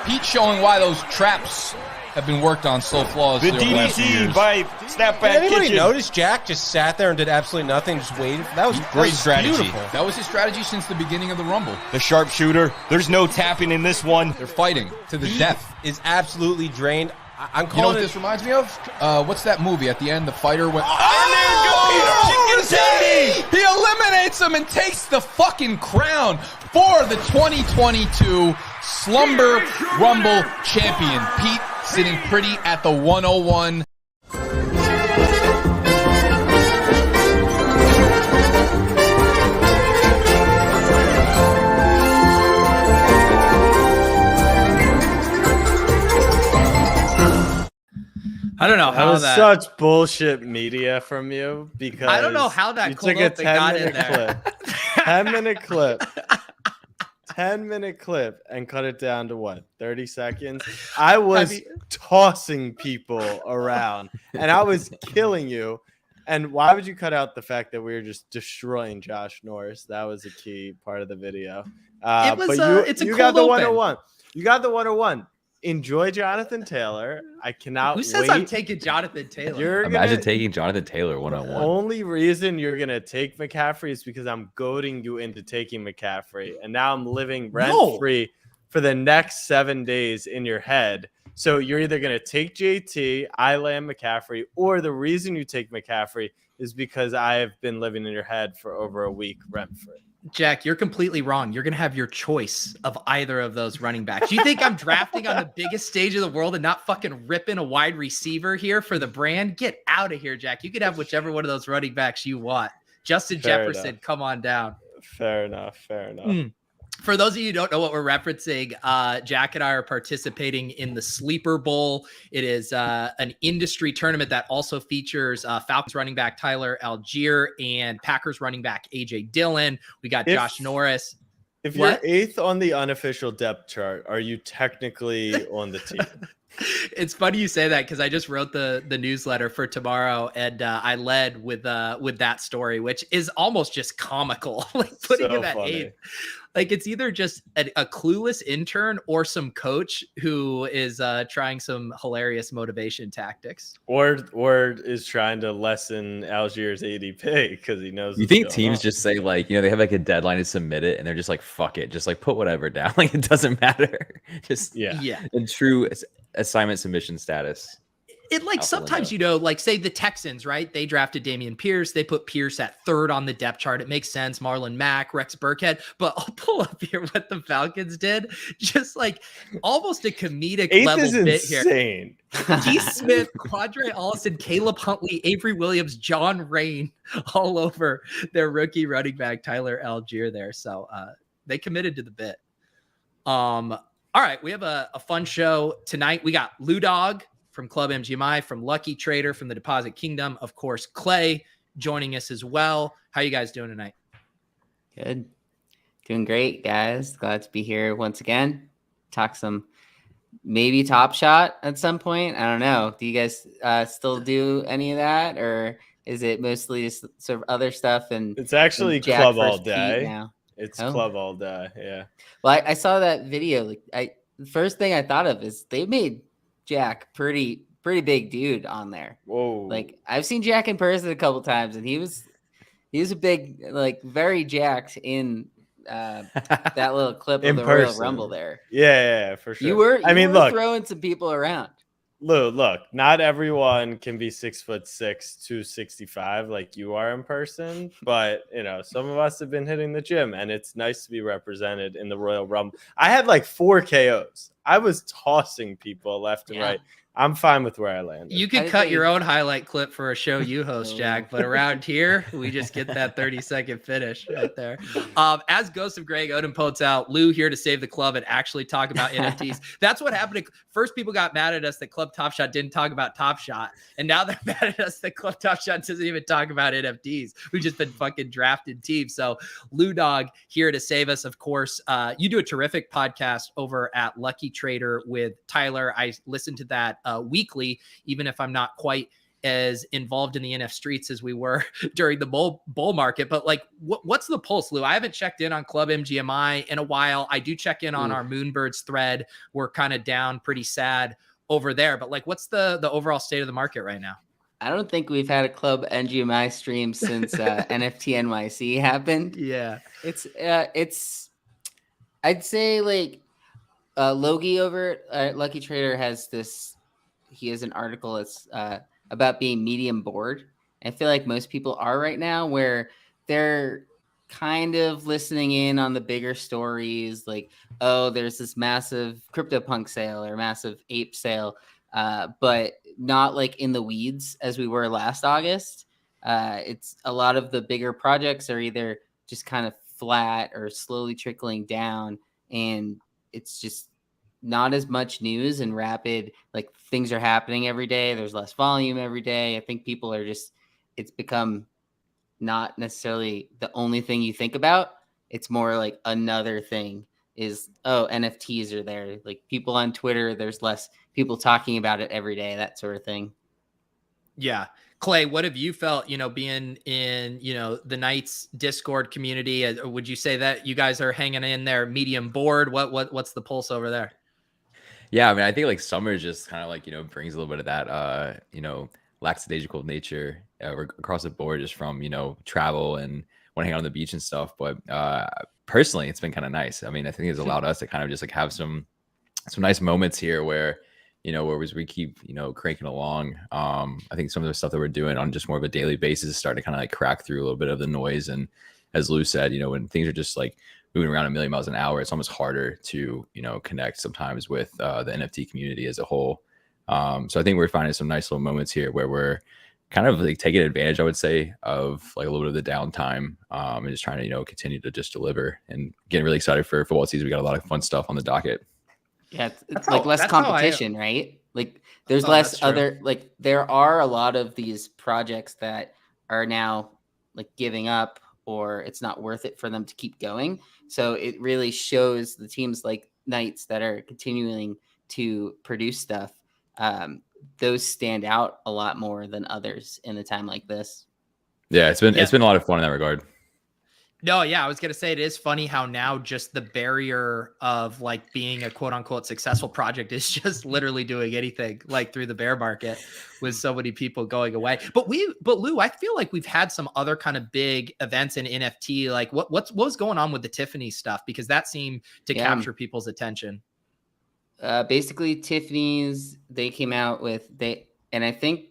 Pete showing why those traps have been worked on so flawlessly. The over the last few DDT years. by Snapback Did anybody Kitchen. notice Jack just sat there and did absolutely nothing, just waited? That was Great strategy. Beautiful. That was his strategy since the beginning of the Rumble. The sharpshooter. There's no tapping in this one. They're fighting to the death. Is absolutely drained. I'm You know calling what it. this reminds me of? What's that movie at the end? The fighter went. He eliminates him and takes the fucking crown for the 2022 Slumber Rumble champion. Pete sitting pretty at the 101. I don't know That how was that. such bullshit media from you because I don't know how that you took a clip got in 10-minute there. clip, 10-minute clip, 10-minute clip, and cut it down to what 30 seconds. I was tossing people around, and I was killing you. And why would you cut out the fact that we were just destroying Josh Norris? That was a key part of the video. It was, but it's a you cold got the open. 101. You got the 101. Enjoy Jonathan Taylor. I cannot Who says wait. I'm taking Jonathan Taylor? You're Imagine gonna, taking Jonathan Taylor the one-on-one. only reason you're gonna take McCaffrey is because I'm goading you into taking McCaffrey, and now I'm living rent free for the next 7 days in your head. So you're either gonna take JT, I land McCaffrey, or the reason you take McCaffrey is because I've been living in your head for over a week rent free. Jack, you're completely wrong. You're going to have your choice of either of those running backs. You think I'm drafting on the biggest stage of the world and not fucking ripping a wide receiver here for the brand? Get out of here, Jack. You could have whichever one of those running backs you want. Justin Fair Jefferson, enough. come on down. Fair enough. Fair enough. For those of you who don't know what we're referencing, Jack and I are participating in the Sleeper Bowl. It is an industry tournament that also features Falcons running back Tyler Algier and Packers running back AJ Dillon. We got Josh Norris. If What? you're 8th on the unofficial depth chart, are you technically on the team? It's funny you say that because I just wrote the newsletter for tomorrow, and I led with that story, which is almost just comical. Like putting So him at funny. 8th. Like it's either just a clueless intern or some coach who is trying some hilarious motivation tactics. Or is trying to lessen Algier's ADP because he knows. You what's think going teams on. just say like, they have like a deadline to submit it and they're just like, fuck it. Just like put whatever down. Like it doesn't matter. Just Yeah. in true assignment submission status. It like Out the sometimes, window. like say the Texans, right? They drafted Dameon Pierce. They put Pierce at 3rd on the depth chart. It makes sense. Marlon Mack, Rex Burkhead. But I'll pull up here what the Falcons did. Just like almost a comedic 8th level is bit here. insane. Keith Smith, Quadre Allison, Caleb Huntley, Avery Williams, John Rain, all over their rookie running back Tyler Algier there. So they committed to the bit. All right, we have a fun show tonight. We got Lou Dog from Club MGMI, from Lucky Trader, from the Deposit Kingdom, of course, Clay joining us as well. How you guys doing tonight? Good. Doing great, guys. Glad to be here once again. Talk some maybe Top Shot at some point. I don't know. Do you guys still do any of that, or is it mostly just sort of other stuff? And It's actually Jack club all versus Pete day. now. It's Oh. club all day. Yeah. Well, I saw that video. Like, the first thing I thought of is they made Jack pretty big dude on there. Whoa. Like I've seen Jack in person a couple times, and he was a big, like very jacked in that little clip In of the Royal person. Rumble there. Yeah, for sure. You were I mean, look, throwing some people around. look. Not everyone can be 6'6", 265 like you are in person, but some of us have been hitting the gym, and it's nice to be represented in the Royal Rumble. I had like 4 KOs. I was tossing people left and Yeah. right. I'm fine with where I landed. You I could did cut say- your own highlight clip for a show you host, Oh. Jack, but around here, we just get that 30-second finish right there. As Ghost of Greg Odin points out, Lou here to save the club and actually talk about NFTs. That's what happened. First, people got mad at us that Club Top Shot didn't talk about Top Shot, and now they're mad at us that Club Top Shot doesn't even talk about NFTs. We've just been fucking drafted teams. So Lou Dog here to save us, of course. You do a terrific podcast over at Lucky Trader with Tyler. I listen to that weekly, even if I'm not quite as involved in the NF streets as we were during the bull market. But like, what's the pulse, Lou? I haven't checked in on Club MGMI in a while. I do check in on our Moonbirds thread. We're kind of down pretty sad over there. But like, what's the overall state of the market right now? I don't think we've had a Club NGMI stream since NFT NYC happened. Yeah. It's I'd say like Logie over at Lucky Trader has this. He has an article that's about being medium bored. I feel like most people are right now, where they're kind of listening in on the bigger stories, like, oh, there's this massive CryptoPunk sale or massive ape sale, but not like in the weeds as we were last August. It's a lot of the bigger projects are either just kind of flat or slowly trickling down, and it's just not as much news and rapid, like things are happening every day. There's less volume every day. I think people are just, it's become not necessarily the only thing you think about. It's more like another thing is, oh, NFTs are there. Like people on Twitter, there's less people talking about it every day, that sort of thing. Yeah. Clay, what have you felt, being in, the Knights Discord community? Would you say that you guys are hanging in there medium board? What's the pulse over there? Yeah, I mean, I think like summer just kind of like, brings a little bit of that, lackadaisical nature across the board, just from, travel and want to hang out on the beach and stuff. But personally, it's been kind of nice. I mean, I think it's allowed us to kind of just like have some nice moments here where, where we keep, cranking along. I think some of the stuff that we're doing on just more of a daily basis is starting to kind of like crack through a little bit of the noise. And as Lou said, when things are just like moving around a million miles an hour, it's almost harder to, connect sometimes with the NFT community as a whole. So I think we're finding some nice little moments here where we're kind of like taking advantage, I would say, of like a little bit of the downtime, and just trying to, continue to just deliver and getting really excited for football season. We got a lot of fun stuff on the docket. Yeah, it's like less competition, right? Like there's less other, like there are a lot of these projects that are now like giving up, or it's not worth it for them to keep going. So it really shows the teams like Knights that are continuing to produce stuff. Those stand out a lot more than others in a time like this. Yeah, it's been a lot of fun in that regard. No, yeah, I was going to say, it is funny how now just the barrier of like being a quote unquote successful project is just literally doing anything like through the bear market with so many people going away. But Lou, I feel like we've had some other kind of big events in NFT. Like what was going on with the Tiffany stuff? Because that seemed to capture people's attention. Basically Tiffany's, they came out with and I think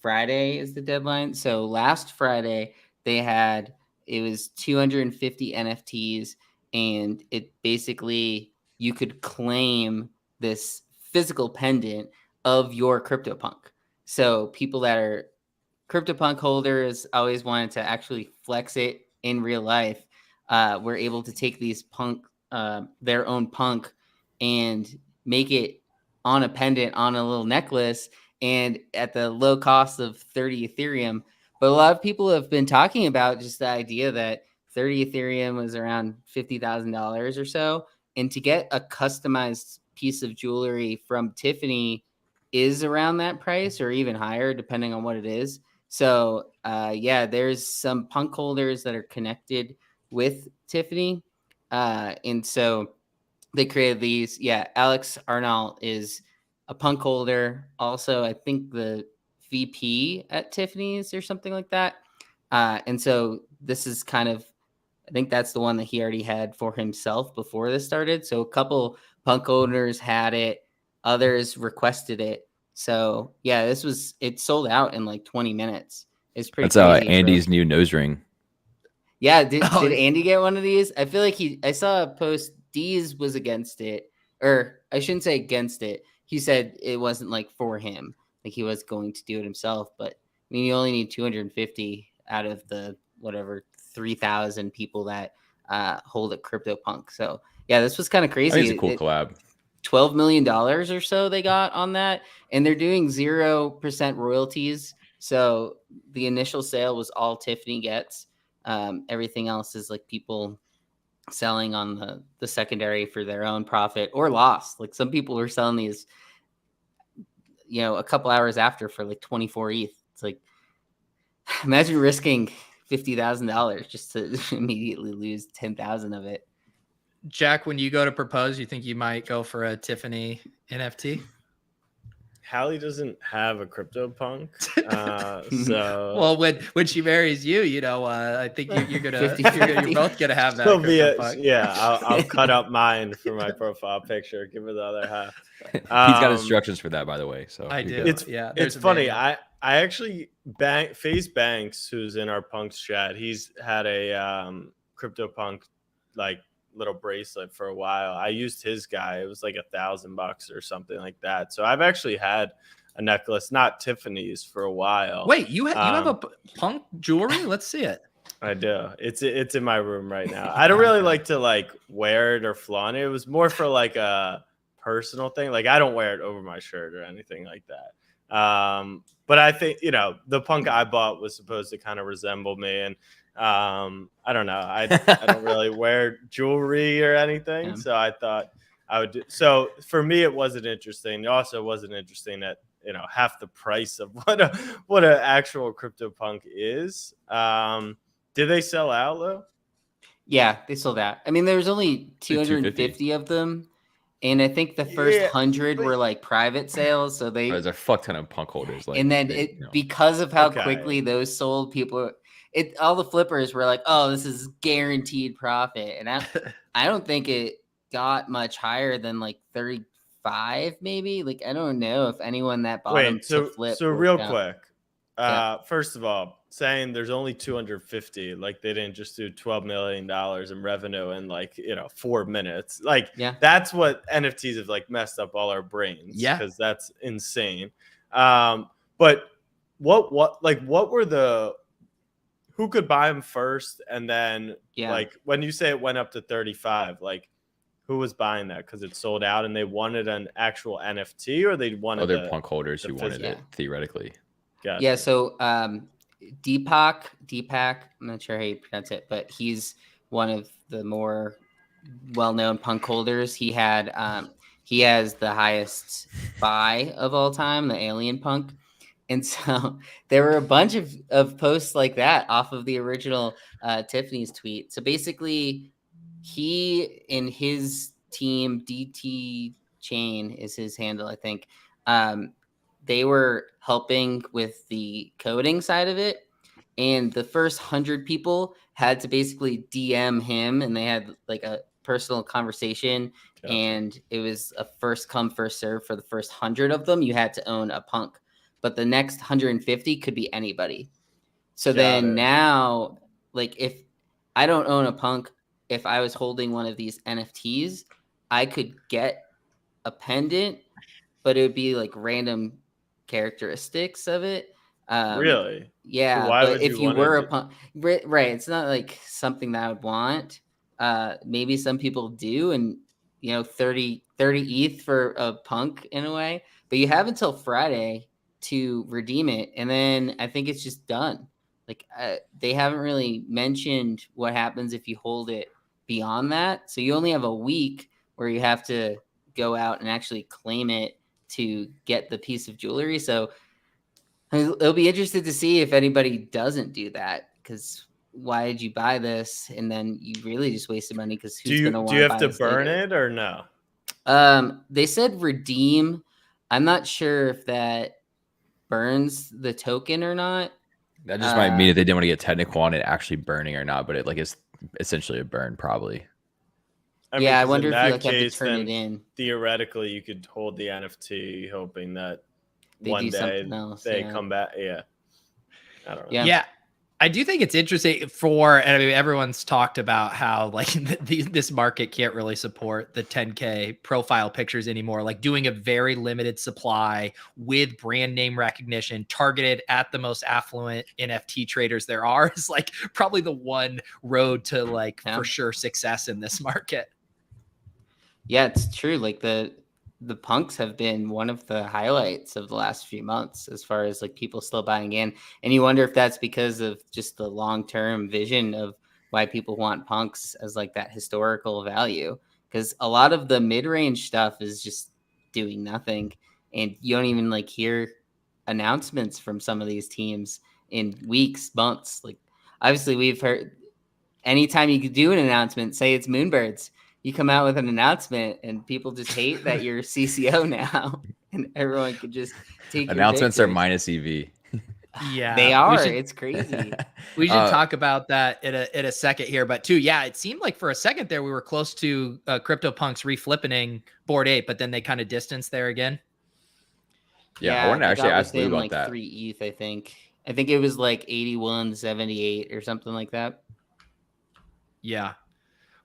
Friday is the deadline. So last Friday it was 250 NFTs, and it basically, you could claim this physical pendant of your CryptoPunk. So people that are CryptoPunk holders always wanted to actually flex it in real life. Were able to take these their own punk and make it on a pendant on a little necklace, and at the low cost of 30 Ethereum. But a lot of people have been talking about just the idea that 30 Ethereum was around $50,000 or so. And to get a customized piece of jewelry from Tiffany is around that price or even higher, depending on what it is. So, there's some punk holders that are connected with Tiffany. And so they created these. Yeah, Alex Arnall is a punk holder. Also, I think the VP at Tiffany's or something like that. And so this is kind of, I think that's the one that he already had for himself before this started. So a couple punk owners had it, others requested it. So yeah, it sold out in like 20 minutes. It's pretty That's crazy. Andy's new nose ring. Yeah. Did Andy get one of these? I feel like I saw a post, Deez was against it, or I shouldn't say against it. He said it wasn't like for him. Like he was going to do it himself, but I mean, you only need 250 out of the whatever 3,000 people that hold a CryptoPunk. So yeah, this was kind of crazy. I think it's a cool collab. $12 million or so they got on that, and they're doing 0% royalties. So the initial sale was all Tiffany gets. Everything else is like people selling on the secondary for their own profit or loss. Like some people were selling these, a couple hours after for like 24 ETH. It's like, imagine risking $50,000 just to immediately lose 10,000 of it. Jack, when you go to propose, you think you might go for a Tiffany NFT? Hallie doesn't have a CryptoPunk, so Well, when she marries you, I think you're gonna 50-50. you're both gonna have that. she'll be CryptoPunk. I'll cut up mine for my profile picture, give her the other half. He's got instructions for that, by the way. So I you're do. good. It's funny. I actually Face Banks, who's in our Punks chat. He's had a CryptoPunk like little bracelet for a while. I used his guy. It was like $1,000 or something like that. So I've actually had a necklace, not Tiffany's, for a while. Wait, you have a punk jewelry? Let's see it. I do. It's in my room right now. I don't really like to like wear it or flaunt it. It was more for like a personal thing. Like I don't wear it over my shirt or anything like that. But I think the punk I bought was supposed to kind of resemble me, and I don't know. I don't really wear jewelry or anything, so I thought I would do. So for me, it wasn't interesting. It also wasn't interesting at half the price of what an actual CryptoPunk is. Did they sell out, Lou? Yeah, they sold out. I mean, there was only 250 of them, and I think the first 100 were like private sales. So there's a fuck ton of punk holders. And then because of how quickly those sold, all the flippers were like, "Oh, this is guaranteed profit," and I don't think it got much higher than like 35, maybe. Like I don't know if anyone that bought them to flip. So real quick, first of all, saying there's only 250, like they didn't just do $12 million in revenue in 4 minutes. Like that's what NFTs have like messed up all our brains. Yeah, because that's insane. But what were the who could buy them first, and then like when you say it went up to 35, like who was buying that because it sold out and they wanted an actual NFT, or they wanted other punk holders who wanted it theoretically? Gotcha. Yeah, so Deepak, I'm not sure how you pronounce it, but he's one of the more well-known punk holders. He has the highest buy of all time, the Alien Punk. And so there were a bunch of posts like that off of the original Tiffany's tweet. So basically, he and his team, DT Chain is his handle, I think. They were helping with the coding side of it. And the first 100 people had to basically DM him, and they had like a personal conversation. Gotcha. And it was a first come, first serve for the first 100 of them. You had to own a punk. But the next 150 could be anybody. So then now, like if I don't own a punk, if I was holding one of these NFTs, I could get a pendant, but it would be like random characteristics of it. Really? Yeah. So why but would if you were a punk, right? It's not like something that I would want. Maybe some people do, and 30 ETH for a punk in a way. But you have until Friday to redeem it, and then I think it's just done. Like they haven't really mentioned what happens if you hold it beyond that. So you only have a week where you have to go out and actually claim it to get the piece of jewelry. So it'll be interesting to see if anybody doesn't do that, because why did you buy this and then you really just wasted money? Because who's going to want to buy do you have to burn it or no? They said redeem. I'm not sure if that burns the token or not. That just might mean that they didn't want to get technical on it actually burning or not, but it is essentially a burn probably. I wonder if you have to turn it in. Theoretically, you could hold the NFT hoping that one day they come back. Yeah. I don't know. Yeah. I do think it's interesting and I mean, everyone's talked about how like this market can't really support the 10K profile pictures anymore. Like doing a very limited supply with brand name recognition targeted at the most affluent NFT traders there are is like probably the one road to for sure success in this market. Yeah, it's true. Like the punks have been one of the highlights of the last few months as far as like people still buying in. And you wonder if that's because of just the long-term vision of why people want punks as like that historical value. Because a lot of the mid-range stuff is just doing nothing. and you don't even like hear announcements from some of these teams in weeks, months. Like obviously we've heard anytime you could do an announcement, say it's Moonbirds, you come out with an announcement and people just hate that you're CCO now and everyone could just take your Announcements are victors. minus EV. Yeah, They are. It's crazy. We should talk about that in a second here, but too, yeah, it seemed like for a second there we were close to Cryptopunks reflipping Bored Ape, but then they kind of distanced there again. Yeah, I wanted to they actually got ask Lou within, about like that. 3 ETH, I think. I think it was like 81.78 or something like that. Yeah.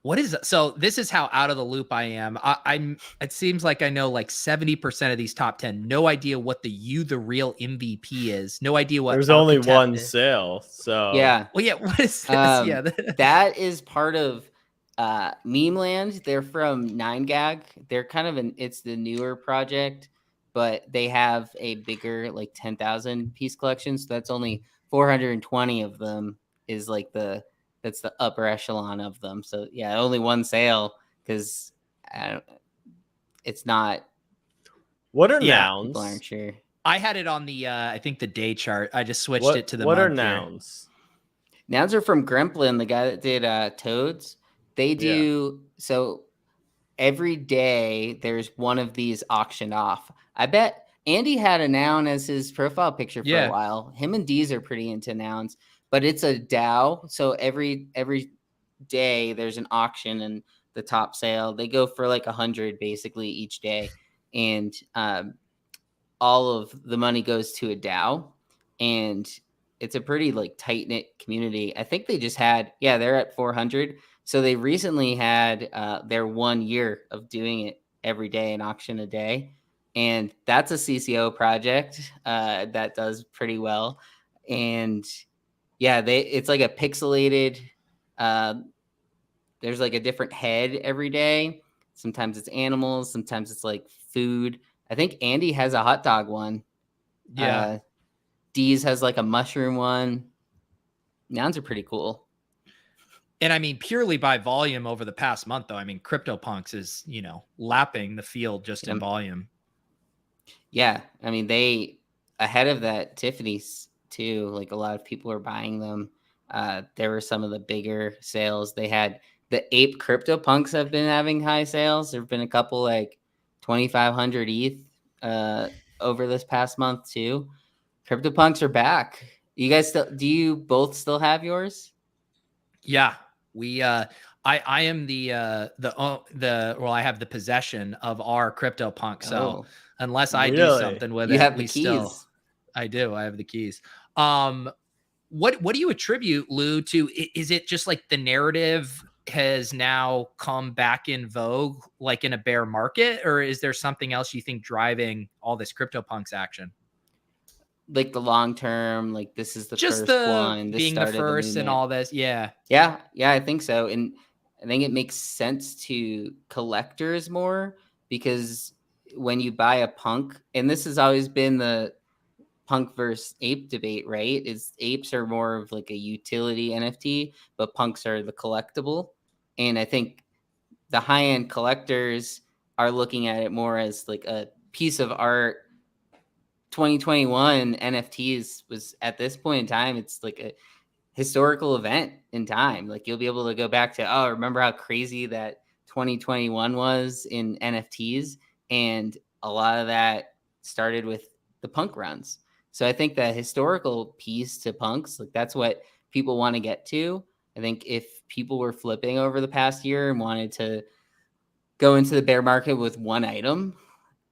What is so? This is how out of the loop I am. I'm. It seems like I know like 70% of these top 10. No idea what the real MVP is. No idea what. There's only Architect one is. sale, so Yeah. Well, yeah. What is this? Yeah. That is part of Meme Land. They're from 9gag. They're kind of it's the newer project, but they have a bigger like 10,000 piece collection. So that's only 420 of them is like that's the upper echelon of them. So yeah, only one sale because it's not. What are Yeah, nouns? People aren't sure. I had it on the I think the day chart. I just switched it to the. What are month here. nouns? Nouns are from Gremplin, the guy that did Toads. They do so every day. There's one of these auctioned off. I bet Andy had a noun as his profile picture for a while. Him and Deez are pretty into nouns, but it's a DAO. So every day there's an auction and the top sale. They go for like 100 basically each day, and all of the money goes to a DAO, and it's a pretty like tight knit community. I think they just had they're at 400. So they recently had their 1 year of doing it every day, an auction a day. And that's a CCO project that does pretty well. And yeah, it's like a pixelated, there's like a different head every day. Sometimes it's animals, sometimes it's like food. I think Andy has a hot dog one. Yeah. Deez has like a mushroom one. Nouns are pretty cool. And I mean, purely by volume over the past month, though, I mean, Cryptopunks is, lapping the field just in volume. Yeah. I mean, they ahead of that Tiffany's too, like a lot of people are buying them. There were some of the bigger sales. They had the Ape Cryptopunks have been having high sales. There've been a couple like 2,500 ETH over this past month too. Cryptopunks are back. You guys do you both still have yours? Yeah. We I am I have the possession of our CryptoPunk. So unless I do something with you it, have the keys. I do. I have the keys. What do you attribute, Lou, to? Is it just like the narrative has now come back in vogue, like in a bear market, or is there something else you think driving all this CryptoPunks action? Like the long term, like this is the just first one, being the first and all this. Yeah, I think so. And I think it makes sense to collectors more because when you buy a punk, and this has always been the punk versus ape debate, right? Is apes are more of like a utility NFT, but punks are the collectible. And I think the high-end collectors are looking at it more as like a piece of art. 2021 NFTs was at this point in time, it's like a historical event in time. Like you'll be able to go back to, remember how crazy that 2021 was in NFTs? And a lot of that started with the punk runs. So I think the historical piece to punks, like that's what people want to get to. I think if people were flipping over the past year and wanted to go into the bear market with one item,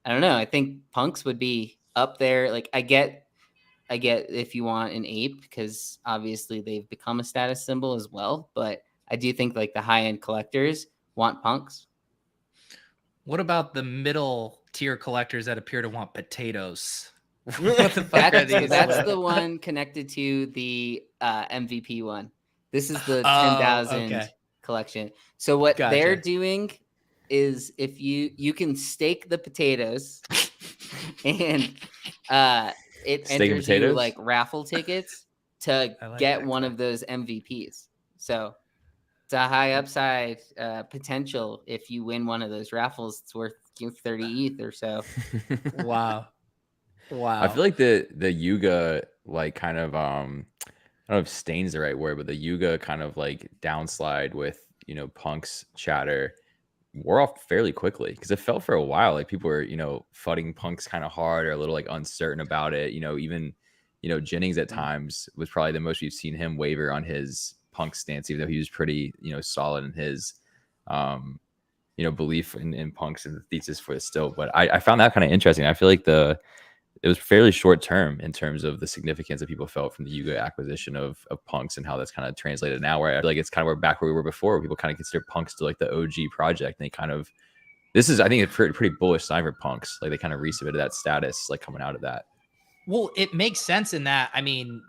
I don't know. I think punks would be up there. Like I get if you want an ape because obviously they've become a status symbol as well, but I do think like the high-end collectors want punks. What about the middle tier collectors that appear to want potatoes? What the fuck are these? That's the one connected to the MVP one. This is the 10,000 collection. So what they're doing is if you can stake the potatoes and it enters you like raffle tickets to get one of those MVPs. So it's a high upside potential. If you win one of those raffles, it's worth 30 ETH or so. Wow. Wow. I feel like the Yuga like kind of I don't know if stain's the right word, but the Yuga kind of like downslide with Punk's chatter wore off fairly quickly because it felt for a while like people were fudding Punks kind of hard or a little like uncertain about it. Even Jennings at times was probably the most we've seen him waver on his Punk stance, even though he was pretty solid in his belief in Punks and the thesis for it still. But I found that kind of interesting. I feel like it was fairly short term in terms of the significance that people felt from the Yuga acquisition of Punks and how that's kind of translated now, where I feel like it's kind of back where we were before, where people kind of consider Punks to like the OG project. And they kind of, I think, a pretty bullish sign for Punks. Like they kind of resubmitted that status, like coming out of that. Well, it makes sense in that, I mean,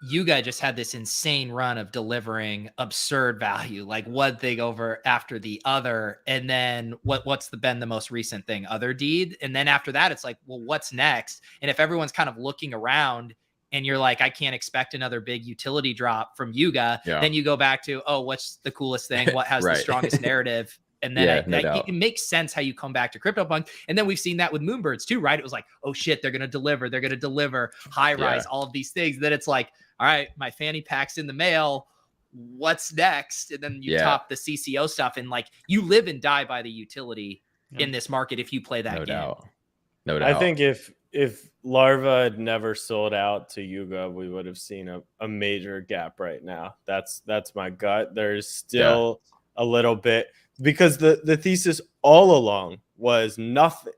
Yuga just had this insane run of delivering absurd value, like one thing over after the other. And then what's been the most recent thing? Other Deed. And then after that, it's like, well, what's next? And if everyone's kind of looking around and you're like, I can't expect another big utility drop from Yuga, then you go back to, oh, what's the coolest thing? What has the strongest narrative? And then it makes sense how you come back to CryptoPunk. And then we've seen that with Moonbirds too, right? It was like, oh shit, they're going to deliver. They're going to deliver high rise, all of these things. Then it's like, all right, my fanny pack's in the mail. What's next? And then you top the CCO stuff. And like you live and die by the utility in this market if you play that game. No doubt. I think if Larva had never sold out to Yuga, we would have seen a major gap right now. That's my gut. There's still a little bit, because the thesis all along was nothing.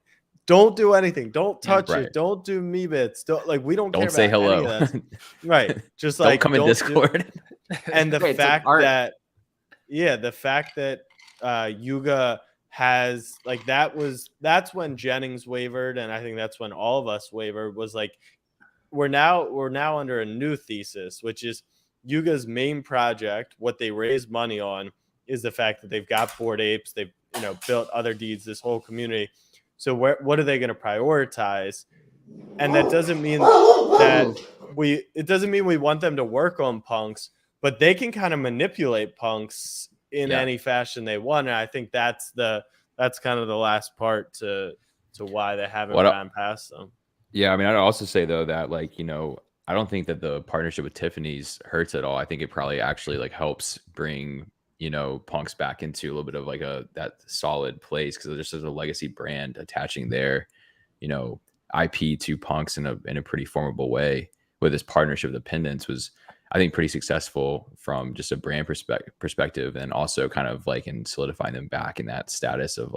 Don't do anything. Don't touch it. Don't do me bits. We don't care. Don't say about hello. Any of that. Right. Just don't come in Discord. And the fact that Yuga has that's when Jennings wavered, and I think that's when all of us wavered, was like we're now under a new thesis, which is Yuga's main project. What they raised money on is the fact that they've got Bored Apes, they've built other deeds, this whole community. So what are they going to prioritize? And that doesn't mean we want them to work on Punks, but they can kind of manipulate Punks in any fashion they want. And I think that's kind of the last part to why they haven't gone past them. Yeah, I mean, I'd also say though that I don't think that the partnership with Tiffany's hurts at all. I think it probably actually helps bring Punks back into a little bit of that solid place, because there's just a legacy brand attaching their IP to Punks in a pretty formidable way. With this partnership with the Pendants was, I think, pretty successful from just a brand perspective, and also kind of in solidifying them back in that status of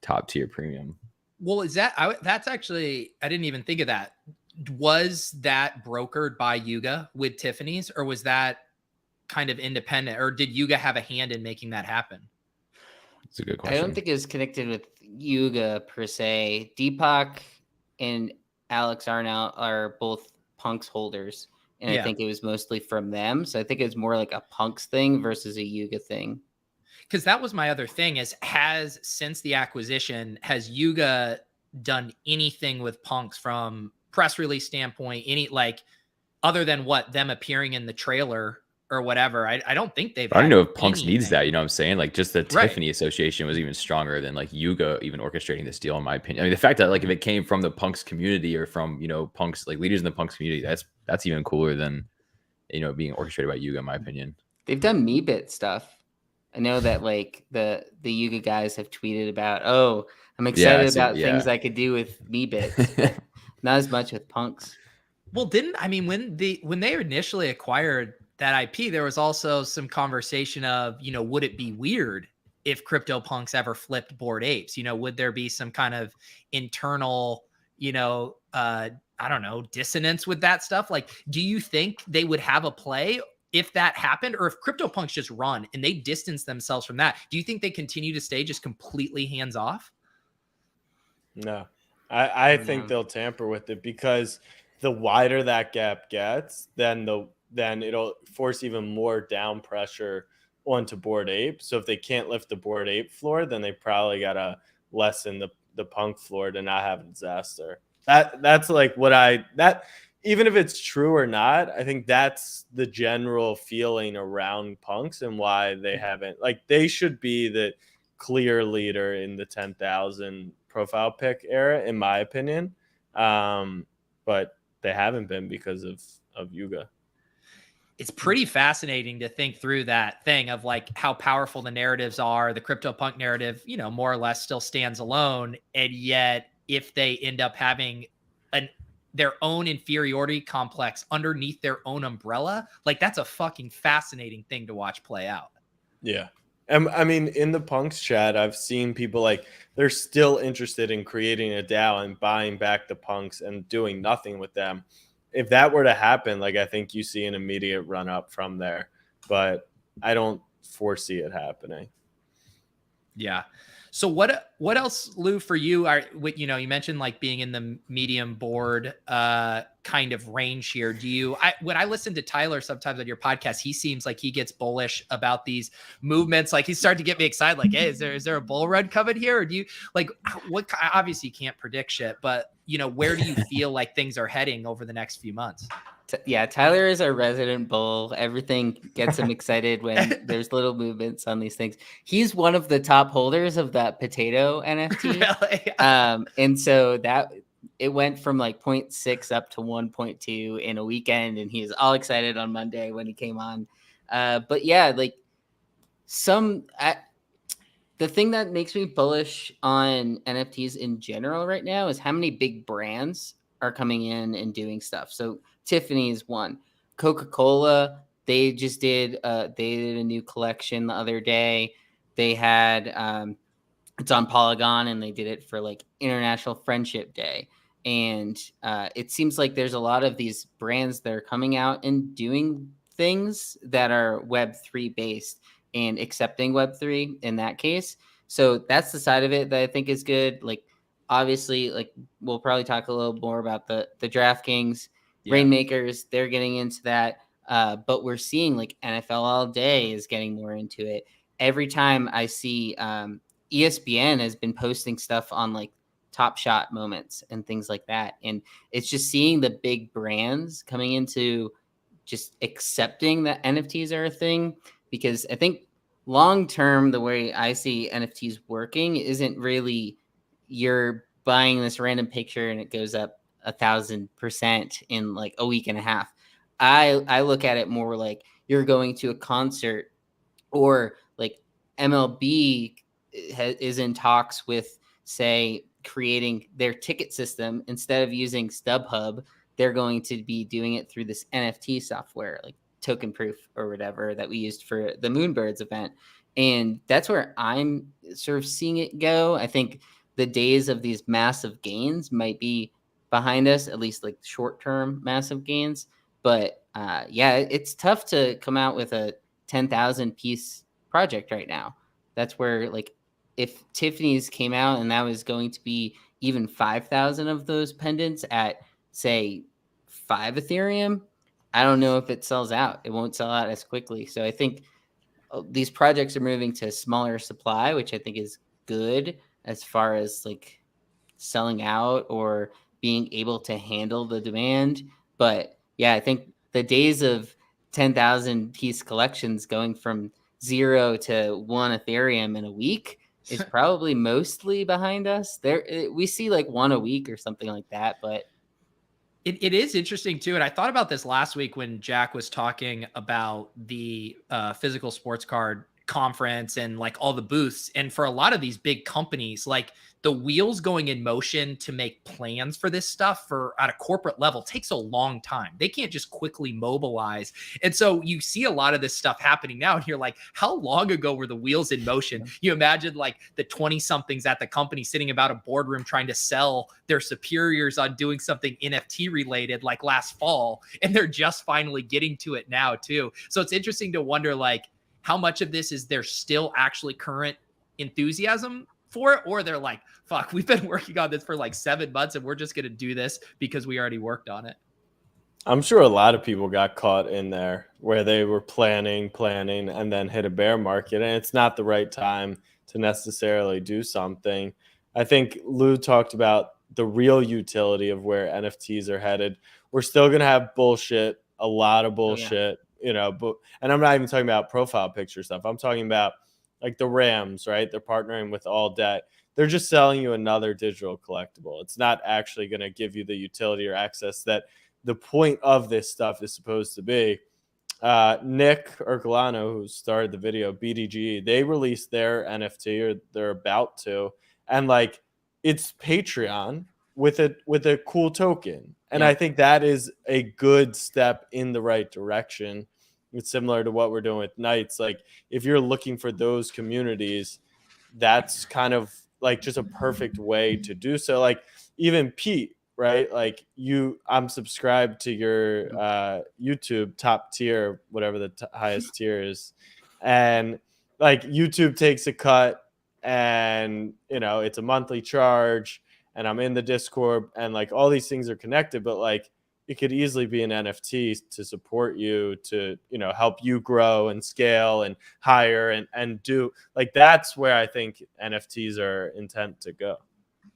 top tier premium. Well, that's actually, I didn't even think of that. Was that brokered by Yuga with Tiffany's, or was that kind of independent, or did Yuga have a hand in making that happen? It's a good question. I don't think it was connected with Yuga per se. Deepak and Alex Arnout are both Punks holders, and I think it was mostly from them. So I think it's more like a Punks thing versus a Yuga thing. Because that was my other thing is, since the acquisition, has Yuga done anything with Punks from press release standpoint, other than them appearing in the trailer or whatever? I don't think they've. I don't know if Punks needs that. You know what I'm saying? Just the Tiffany association was even stronger than Yuga even orchestrating this deal, in my opinion. I mean, the fact that if it came from the Punks community or from Punks leaders in the Punks community, that's even cooler than being orchestrated by Yuga, in my opinion. They've done Meebit stuff. I know that the Yuga guys have tweeted about, oh, I'm excited about things I could do with Meebit. Not as much with Punks. Well, when they initially acquired that IP, there was also some conversation of, would it be weird if Cryptopunks ever flipped Bored Apes? Would there be some kind of internal, I don't know, dissonance with that stuff? Do you think they would have a play if that happened, or if Cryptopunks just run and they distance themselves from that? Do you think they continue to stay just completely hands off? No, I think they'll tamper with it, because the wider that gap gets, then it'll force even more down pressure onto Bored Ape. So if they can't lift the Bored Ape floor, then they probably gotta lessen the Punk floor to not have a disaster. That's even if it's true or not, I think that's the general feeling around Punks, and why they haven't, they should be the clear leader in the 10,000 profile pic era, in my opinion. But they haven't been because of Yuga. It's pretty fascinating to think through that thing of like how powerful the narratives are. The CryptoPunk narrative, you know, more or less still stands alone. And yet if they end up having their own inferiority complex underneath their own umbrella, like that's a fucking fascinating thing to watch play out. Yeah. I mean, in the Punks chat, I've seen people like they're still interested in creating a DAO and buying back the Punks and doing nothing with them. If that were to happen, like I think you see an immediate run up from there, but I don't foresee it happening. Yeah. So what else, Lou, for you are, you know, you mentioned like being in the medium board kind of range here. When I listen to Tldr sometimes on your podcast, he seems like he gets bullish about these movements. Like he's starting to get me excited. Like, hey, is there a bull run coming here? Or do you like obviously you can't predict shit, but you know, where do you feel like things are heading over the next few months? Yeah, Tldr is our resident bull. Everything gets him excited when there's little movements on these things. He's one of the top holders of that potato NFT. Really? And so that it went from like 0.6 up to 1.2 in a weekend, and he was all excited on Monday when he came on. But yeah, like the thing that makes me bullish on NFTs in general right now is how many big brands are coming in and doing stuff. So Tiffany is one. Coca-Cola, they did a new collection the other day. They had it's on Polygon, and they did it for like International Friendship Day. And it seems like there's a lot of these brands that are coming out and doing things that are Web3 based and accepting Web3 in that case. So that's the side of it that I think is good. Like obviously, like we'll probably talk a little more about the Draftkings. Yeah. Rainmakers, they're getting into that. But we're seeing like NFL All Day is getting more into it. Every time I see ESPN has been posting stuff on like Top Shot moments and things like that. And it's just seeing the big brands coming into just accepting that NFTs are a thing, because I think long term, the way I see NFTs working isn't really you're buying this random picture and it goes up 1,000% in like a week and a half. I look at it more like you're going to a concert, or like MLB is in talks with, say, creating their ticket system. Instead of using StubHub, they're going to be doing it through this NFT software, like Token Proof or whatever that we used for the Moonbirds event. And that's where I'm sort of seeing it go. I think the days of these massive gains might be behind us, at least like short-term massive gains. But yeah, it's tough to come out with a 10,000 piece project right now. That's where, like, if Tiffany's came out and that was going to be even 5,000 of those pendants at, say, 5 Ethereum, I don't know if it sells out. It won't sell out as quickly. So I think these projects are moving to smaller supply, which I think is good as far as like selling out or being able to handle the demand. But yeah, I think the days of 10,000 piece collections going from 0 to 1 Ethereum in a week is probably mostly behind us. We see like 1 a week or something like that, but it is interesting too. And I thought about this last week when Jack was talking about the physical sports card conference and like all the booths. And for a lot of these big companies, like the wheels going in motion to make plans for this stuff for at a corporate level takes a long time. They can't just quickly mobilize. And so you see a lot of this stuff happening now. And you're like, how long ago were the wheels in motion? You imagine like the 20 somethings at the company sitting about a boardroom trying to sell their superiors on doing something NFT related like last fall. And they're just finally getting to it now too. So it's interesting to wonder like how much of this is there still actually current enthusiasm for it, or they're like, fuck, we've been working on this for like 7 months and we're just going to do this because we already worked on it. I'm sure a lot of people got caught in there where they were planning, and then hit a bear market, and it's not the right time to necessarily do something. I think Lou talked about the real utility of where NFTs are headed. We're still going to have bullshit, a lot of bullshit, you know, but, and I'm not even talking about profile picture stuff. I'm talking about like the Rams, right? They're partnering with All Debt. they're just selling you another digital collectible. It's not actually going to give you the utility or access that the point of this stuff is supposed to be. Nick Ercolano, who started the video, BDG, they released their NFT, or they're about to, and like it's Patreon with a cool token. And I think that is a good step in the right direction. It's similar to what we're doing with Knights. Like if you're looking for those communities, that's kind of like just a perfect way to do so. Like even Pete, right? Like I'm subscribed to your YouTube top tier, whatever the highest tier is. And like YouTube takes a cut, and it's a monthly charge, and I'm in the Discord, and like all these things are connected, but like it could easily be an NFT to support you, to help you grow and scale and hire and do, like that's where I think NFTs are intent to go.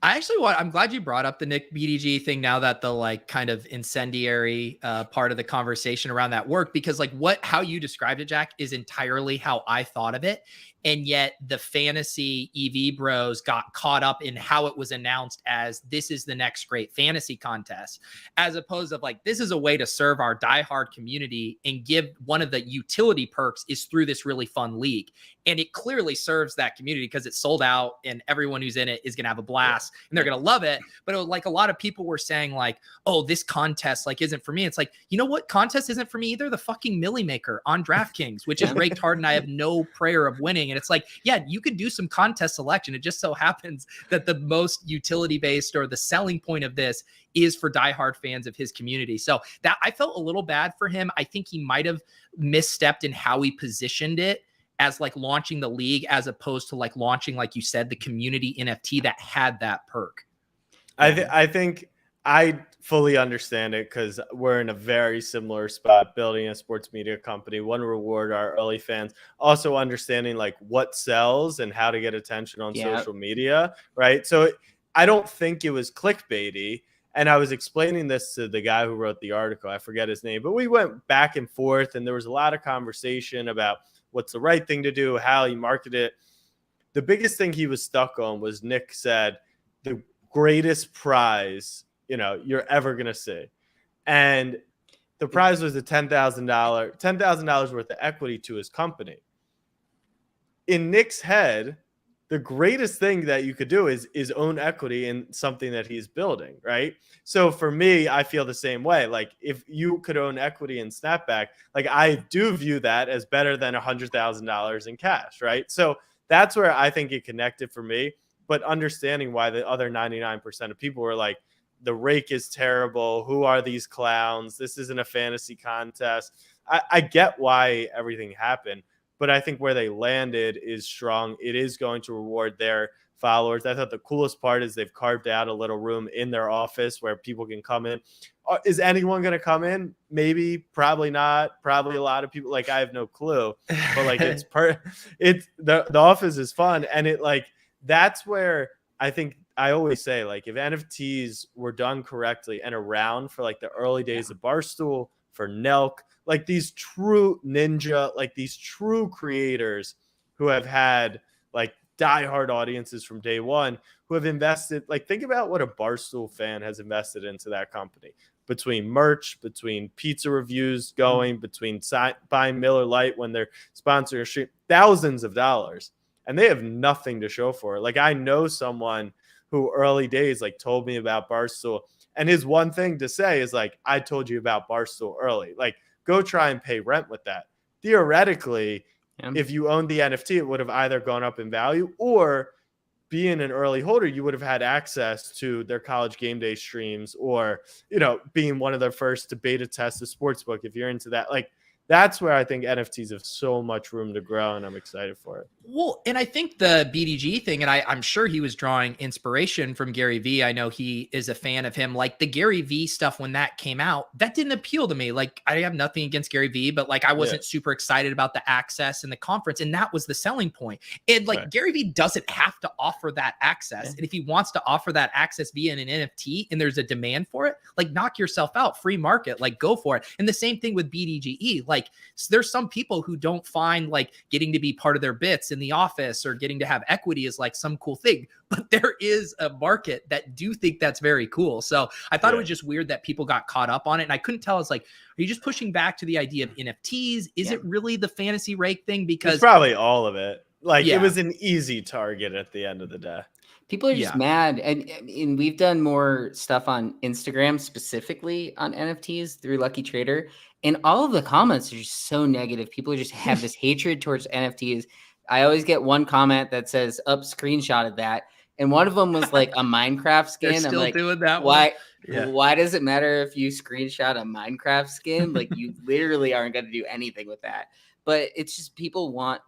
I'm glad you brought up the Nick BDG thing now that the like kind of incendiary part of the conversation around that work, because like how you described it, Jack, is entirely how I thought of it. And yet the fantasy EV bros got caught up in how it was announced as this is the next great fantasy contest, as opposed to like, this is a way to serve our diehard community and give one of the utility perks is through this really fun league. And it clearly serves that community because it's sold out and everyone who's in it is going to have a blast and they're going to love it. But it was like a lot of people were saying like, oh, this contest like isn't for me. It's like, you know what contest isn't for me either? The fucking Millie Maker on Draftkings, which is raked hard and I have no prayer of winning. And it's like, yeah, you could do some contest selection. It just so happens that the most utility based or the selling point of this is for diehard fans of his community. So that I felt a little bad for him. I think he might have misstepped in how he positioned it as like launching the league, as opposed to like launching, like you said, the community NFT that had that perk. I think I fully understand it because we're in a very similar spot, building a sports media company. Want to reward our early fans, also understanding like what sells and how to get attention on social media, right? So I don't think it was clickbaity. And I was explaining this to the guy who wrote the article. I forget his name, but we went back and forth, and there was a lot of conversation about what's the right thing to do, how you market it. The biggest thing he was stuck on was Nick said, the greatest prize, you're ever going to see. And the prize was the $10,000 worth of equity to his company. In Nick's head, the greatest thing that you could do is own equity in something that he's building, right? So for me, I feel the same way. Like if you could own equity in Snapback, like I do view that as better than $100,000 in cash, right? So that's where I think it connected for me. But understanding why the other 99% of people were like, the rake is terrible. Who are these clowns? This isn't a fantasy contest. I get why everything happened. But I think where they landed is strong. It is going to reward their followers. I thought the coolest part is they've carved out a little room in their office where people can come in. Is anyone going to come in? Maybe, probably not. Probably a lot of people. Like I have no clue. But like the office is fun, and it like that's where I think I always say like if NFTs were done correctly and around for like the early days of Barstool, for Nelk, like these true ninja, like these true creators who have had like diehard audiences from day one, who have invested, like think about what a Barstool fan has invested into that company, between merch, between pizza reviews going, between buying Miller Lite when they're sponsoring a stream, thousands of dollars, and they have nothing to show for it. Like I know someone who early days like told me about Barstool, and his one thing to say is like, I told you about Barstool early. Like, go try and pay rent with that. Theoretically, if you owned the NFT, it would have either gone up in value, or being an early holder, you would have had access to their college game day streams, or, being one of their first to beta test the sportsbook. If you're into that, like that's where I think NFTs have so much room to grow, and I'm excited for it. Well, and I think the BDG thing, and I'm sure he was drawing inspiration from Gary Vee. I know he is a fan of him. Like the Gary Vee stuff, when that came out, that didn't appeal to me. Like I have nothing against Gary Vee, but like I wasn't super excited about the access and the conference, and that was the selling point. And like Gary Vee doesn't have to offer that access. And if he wants to offer that access via an NFT and there's a demand for it, like knock yourself out, free market, like go for it. And the same thing with BDGE. Like like there's some people who don't find like getting to be part of their bits in the office or getting to have equity is like some cool thing, but there is a market that do think that's very cool. So I thought it was just weird that people got caught up on it, and I couldn't tell. I was like, are you just pushing back to the idea of NFTs? Is it really the fantasy rake thing? Because it's probably all of it. Like it was an easy target at the end of the day. People are just mad. And we've done more stuff on Instagram specifically on NFTs through Lucky Trader. And all of the comments are just so negative. People just have this hatred towards NFTs. I always get one comment that says, screenshotted that. And one of them was like a Minecraft skin. They're still I'm like, doing that why? Yeah. Why does it matter if you screenshot a Minecraft skin? Like you literally aren't going to do anything with that. But it's just people want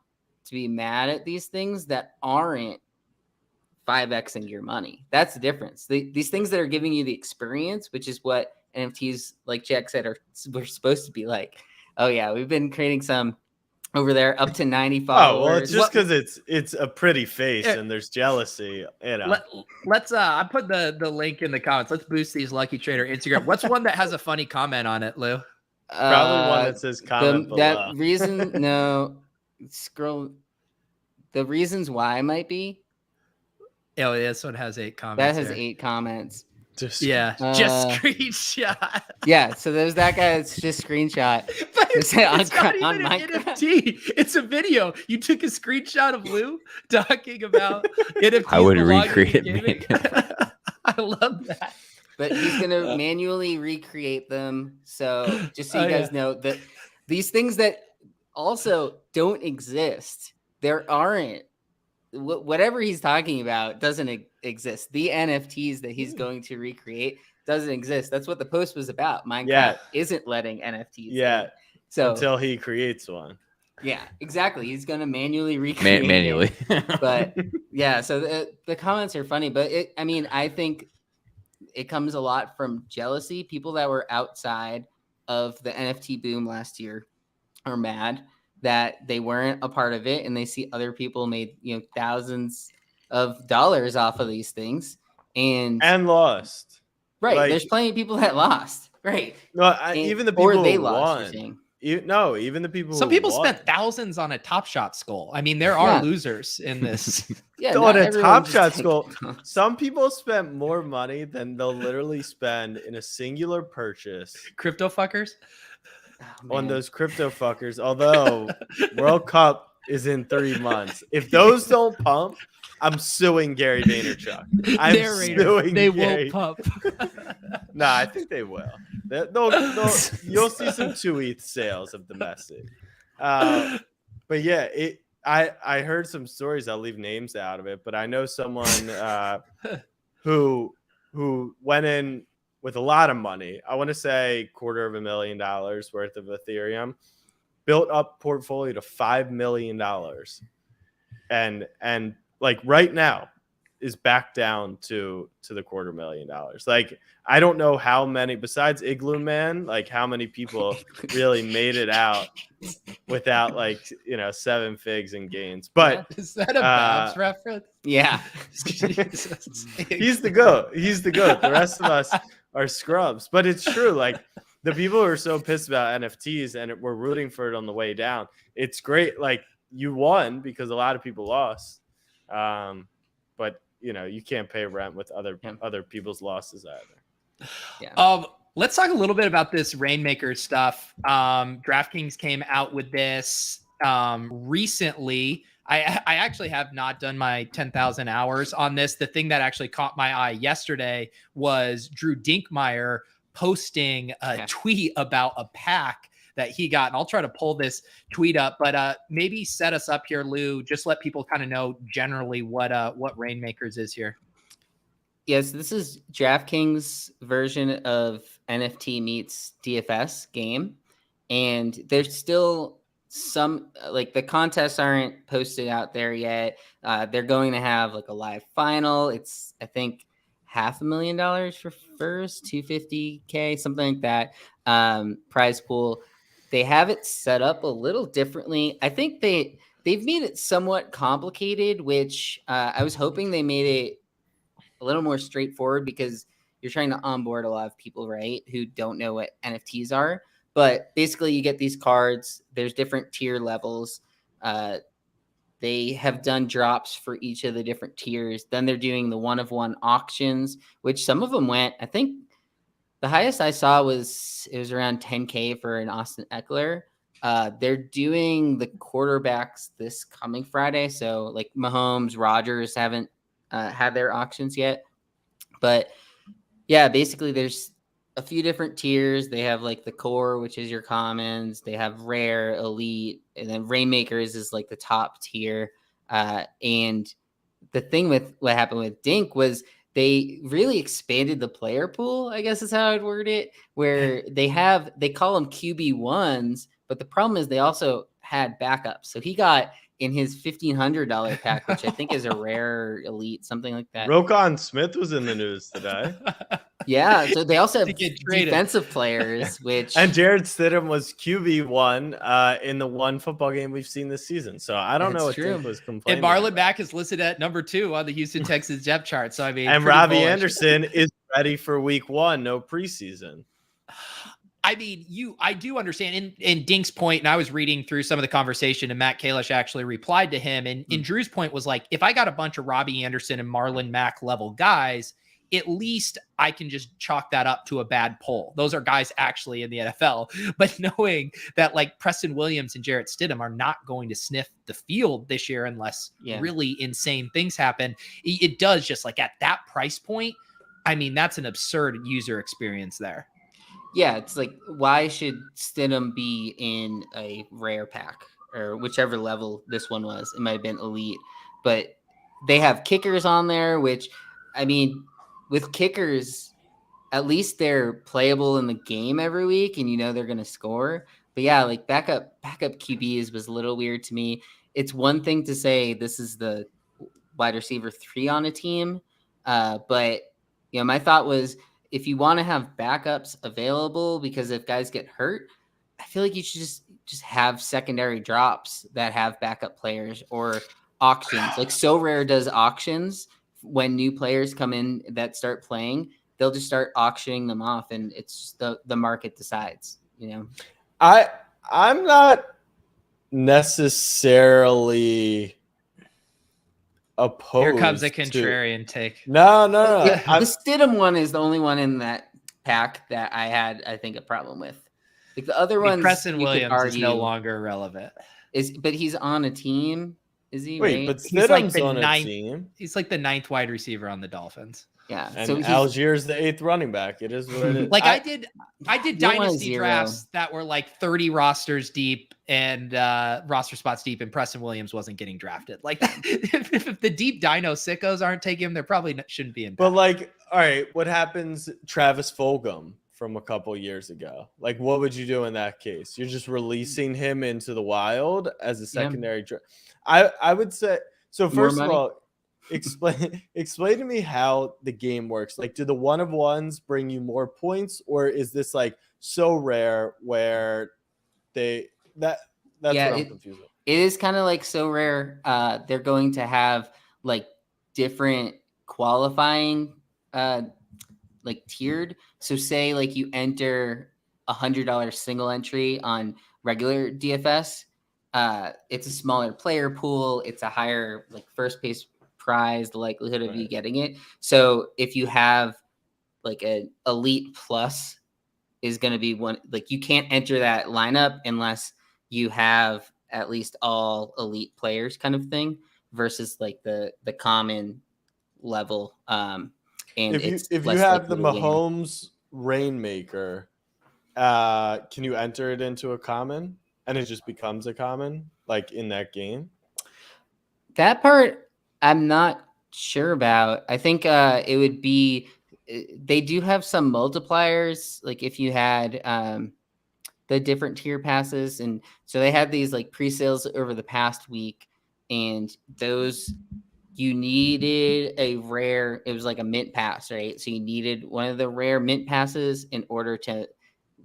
to be mad at these things that aren't 5xing your money. That's the difference. These things that are giving you the experience, which is what NFTs, like Jack said, we're supposed to be like. Oh yeah, we've been creating some over there up to 90 followers. Oh, well, it's just because it's a pretty face and there's jealousy. You know. Let's I put the link in the comments. Let's boost these Lucky Trader Instagram. What's one that has a funny comment on it, Lou? Probably one that says comment below. That reason, no, scroll. The reasons why might be. Oh, this one has 8 comments. That has 8 comments. Just screenshot. Yeah, so there's that guy that's just screenshot. But it's not even an Minecraft. NFT. It's a video. You took a screenshot of Lou talking about NFTs. I would recreate it. I love that. But he's gonna manually recreate them. So just so you guys know that these things that also don't exist, there aren't. Whatever he's talking about doesn't exist. The NFTs that he's going to recreate doesn't exist. That's what the post was about. Minecraft isn't letting NFTs. Yeah. So until he creates one. Yeah, exactly. He's going to manually recreate manually. But yeah, so the comments are funny, but I think it comes a lot from jealousy. People that were outside of the NFT boom last year are mad that they weren't a part of it, and they see other people made thousands of dollars off of these things and lost. Right, like, there's plenty of people that lost. Right. No, even the people they who lost. won. Even the people. Some who people won. spent thousands on a Top Shot skull. I mean, there are losers in this. On a Top Shot skull. Some people spent more money than they'll literally spend in a singular purchase. Crypto fuckers. On those crypto fuckers. Although World Cup is in 3 months. If those don't pump, I'm suing Gary Vaynerchuk. They won't pump. No, I think they will. You'll see some 2 ETH sales of the message. But yeah, I heard some stories. I'll leave names out of it, but I know someone who went in with a lot of money. I want to say $250,000 worth of Ethereum, built up portfolio to $5 million, and like right now is back down to the $250,000. Like, I don't know how many besides Igloo Man, like how many people really made it out without 7 figs in gains. But is that a Babs reference? Yeah. He's the GOAT. The rest of us are scrubs. But it's true. Like, the people who are so pissed about NFTs and we're rooting for it on the way down. It's great. Like, you won because a lot of people lost. But you can't pay rent with other people's losses either. Yeah. Let's talk a little bit about this Rainmakers stuff. Draftkings came out with this recently. I actually have not done my 10,000 hours on this. The thing that actually caught my eye yesterday was Drew Dinkmeyer posting a tweet about a pack that he got. And I'll try to pull this tweet up, but maybe set us up here, Lou. Just let people kind of know generally what Rainmakers is here. Yes, this is DraftKings version of NFT meets DFS game. And there's still some, the contests aren't posted out there yet. They're going to have a live final. It's, I think, $500,000 for first, 250K, something like that. Prize pool. They have it set up a little differently. I think they've made it somewhat complicated, which I was hoping they made it a little more straightforward because you're trying to onboard a lot of people, right, who don't know what NFTs are. But basically, you get these cards. There's different tier levels. They have done drops for each of the different tiers. Then they're doing the 1-of-1 auctions, which some of them went, I think the highest I saw was around 10K for an Austin Eckler. They're doing the quarterbacks this coming Friday. So like Mahomes, Rodgers haven't had their auctions yet. But yeah, basically there's a few different tiers. They have like the core, which is your commons. They have rare, elite, and then Rainmakers is like the top tier. And the thing with what happened with Dink was they really expanded the player pool, I guess is how I'd word it, where they call them QB1s, but the problem is they also had backups. So he got in his $1,500 pack, which I think is a rare elite, something like that. Roquan Smith was in the news today. Yeah, so they also have get traded. defensive players, which And Jared Stidham was QB1 in the one football game we've seen this season. So I don't know what Dink was complaining And Marlon about. Mack is listed at number 2 on the Houston Texans depth chart. So I mean, And pretty Robbie bullish. Anderson is ready for week 1, no preseason. I mean, I do understand in Dink's point, and I was reading through some of the conversation, and Matt Kalish actually replied to him. And Drew's point was like, if I got a bunch of Robbie Anderson and Marlon Mack level guys, at least I can just chalk that up to a bad pull. Those are guys actually in the NFL. But knowing that like Preston Williams and Jarrett Stidham are not going to sniff the field this year unless really insane things happen, it does just like at that price point. I mean, that's an absurd user experience there. yeah, it's like, why should Stidham be in a rare pack or whichever level this one was? It might have been elite, but they have kickers on there, which, I mean, with kickers, at least they're playable in the game every week and you know they're going to score. But yeah, like backup QBs was a little weird to me. It's one thing to say this is the wide receiver 3 on a team, but you know, my thought was, if you want to have backups available, because if guys get hurt, I feel like you should just have secondary drops that have backup players or auctions. Like So Rare does auctions when new players come in that start playing. They'll just start auctioning them off, and it's the market decides. You know, I'm not necessarily opposed. Here comes a contrarian take. No. yeah, the Stidham one is the only one in that pack that I had, I think, a problem with. Like the other ones, Preston Williams is no longer relevant. But he's on a team. Is he? Wait, right? but He's like Stidham's the on a ninth- team. He's like the 9th wide receiver on the Dolphins. yeah. And So he's, Algiers the 8th running back. It is what it is. Like I did You don't want a dynasty zero. drafts that were like 30 rosters deep and roster spots deep, and Preston Williams wasn't getting drafted. Like if the deep dino sickos aren't taking him, they probably shouldn't be in. But like, all right, what happens Travis Fulgham from a couple years ago? Like, what would you do in that case? You're just releasing him into the wild as a secondary draft. I would say so. First of all, explain to me how the game works. Like, do the 1-of-1s bring you more points, or is this like So Rare where that's what I'm confused with. It is kind of like So Rare. They're going to have like different qualifying, like tiered. So say like you enter $100 single entry on regular DFS. It's a smaller player pool. It's a higher like first place prize, the likelihood of you getting it. So if you have like an elite plus is going to be one, like you can't enter that lineup unless you have at least all elite players kind of thing versus like the common level. And if you have the Mahomes Rainmaker, can you enter it into a common and it just becomes a common like in that game? That part I'm not sure about. I think it would be, they do have some multipliers. Like if you had the different tier passes, and so they had these like pre-sales over the past week, and those you needed a rare, it was like a mint pass, right? So you needed one of the rare mint passes in order to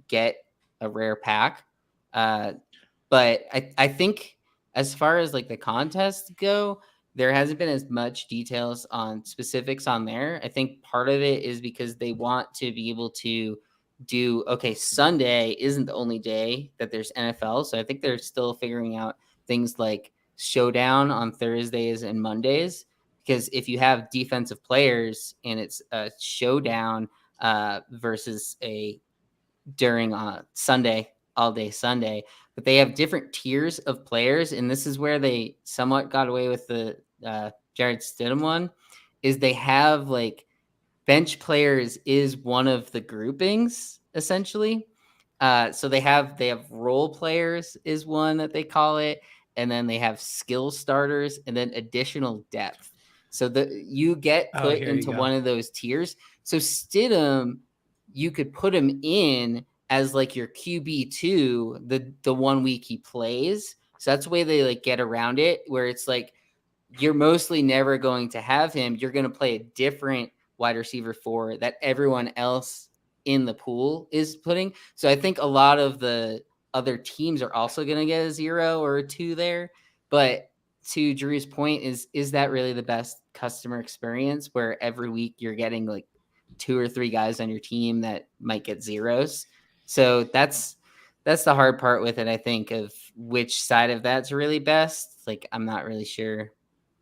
get a rare pack. But I think as far as like the contests go, there hasn't been as much details on specifics on there. I think part of it is because they want to be able to Sunday isn't the only day that there's NFL. So I think they're still figuring out things like showdown on Thursdays and Mondays, because if you have defensive players and it's a showdown versus a during Sunday, all day Sunday, but they have different tiers of players. And this is where they somewhat got away with the Jared Stidham one, is they have like bench players is one of the groupings essentially. So they have role players is one that they call it. And then they have skill starters and then additional depth. So you get put into one of those tiers. So Stidham, you could put him in as like your QB2 the 1 week he plays. So that's the way they like get around it, where it's like you're mostly never going to have him. You're going to play a different wide receiver 4 that everyone else in the pool is putting. So I think a lot of the other teams are also going to get a 0 or a 2 there. But to Drew's point, is that really the best customer experience, where every week you're getting like 2 or 3 guys on your team that might get 0s? So that's the hard part with it, I think, of which side of that's really best. Like, I'm not really sure.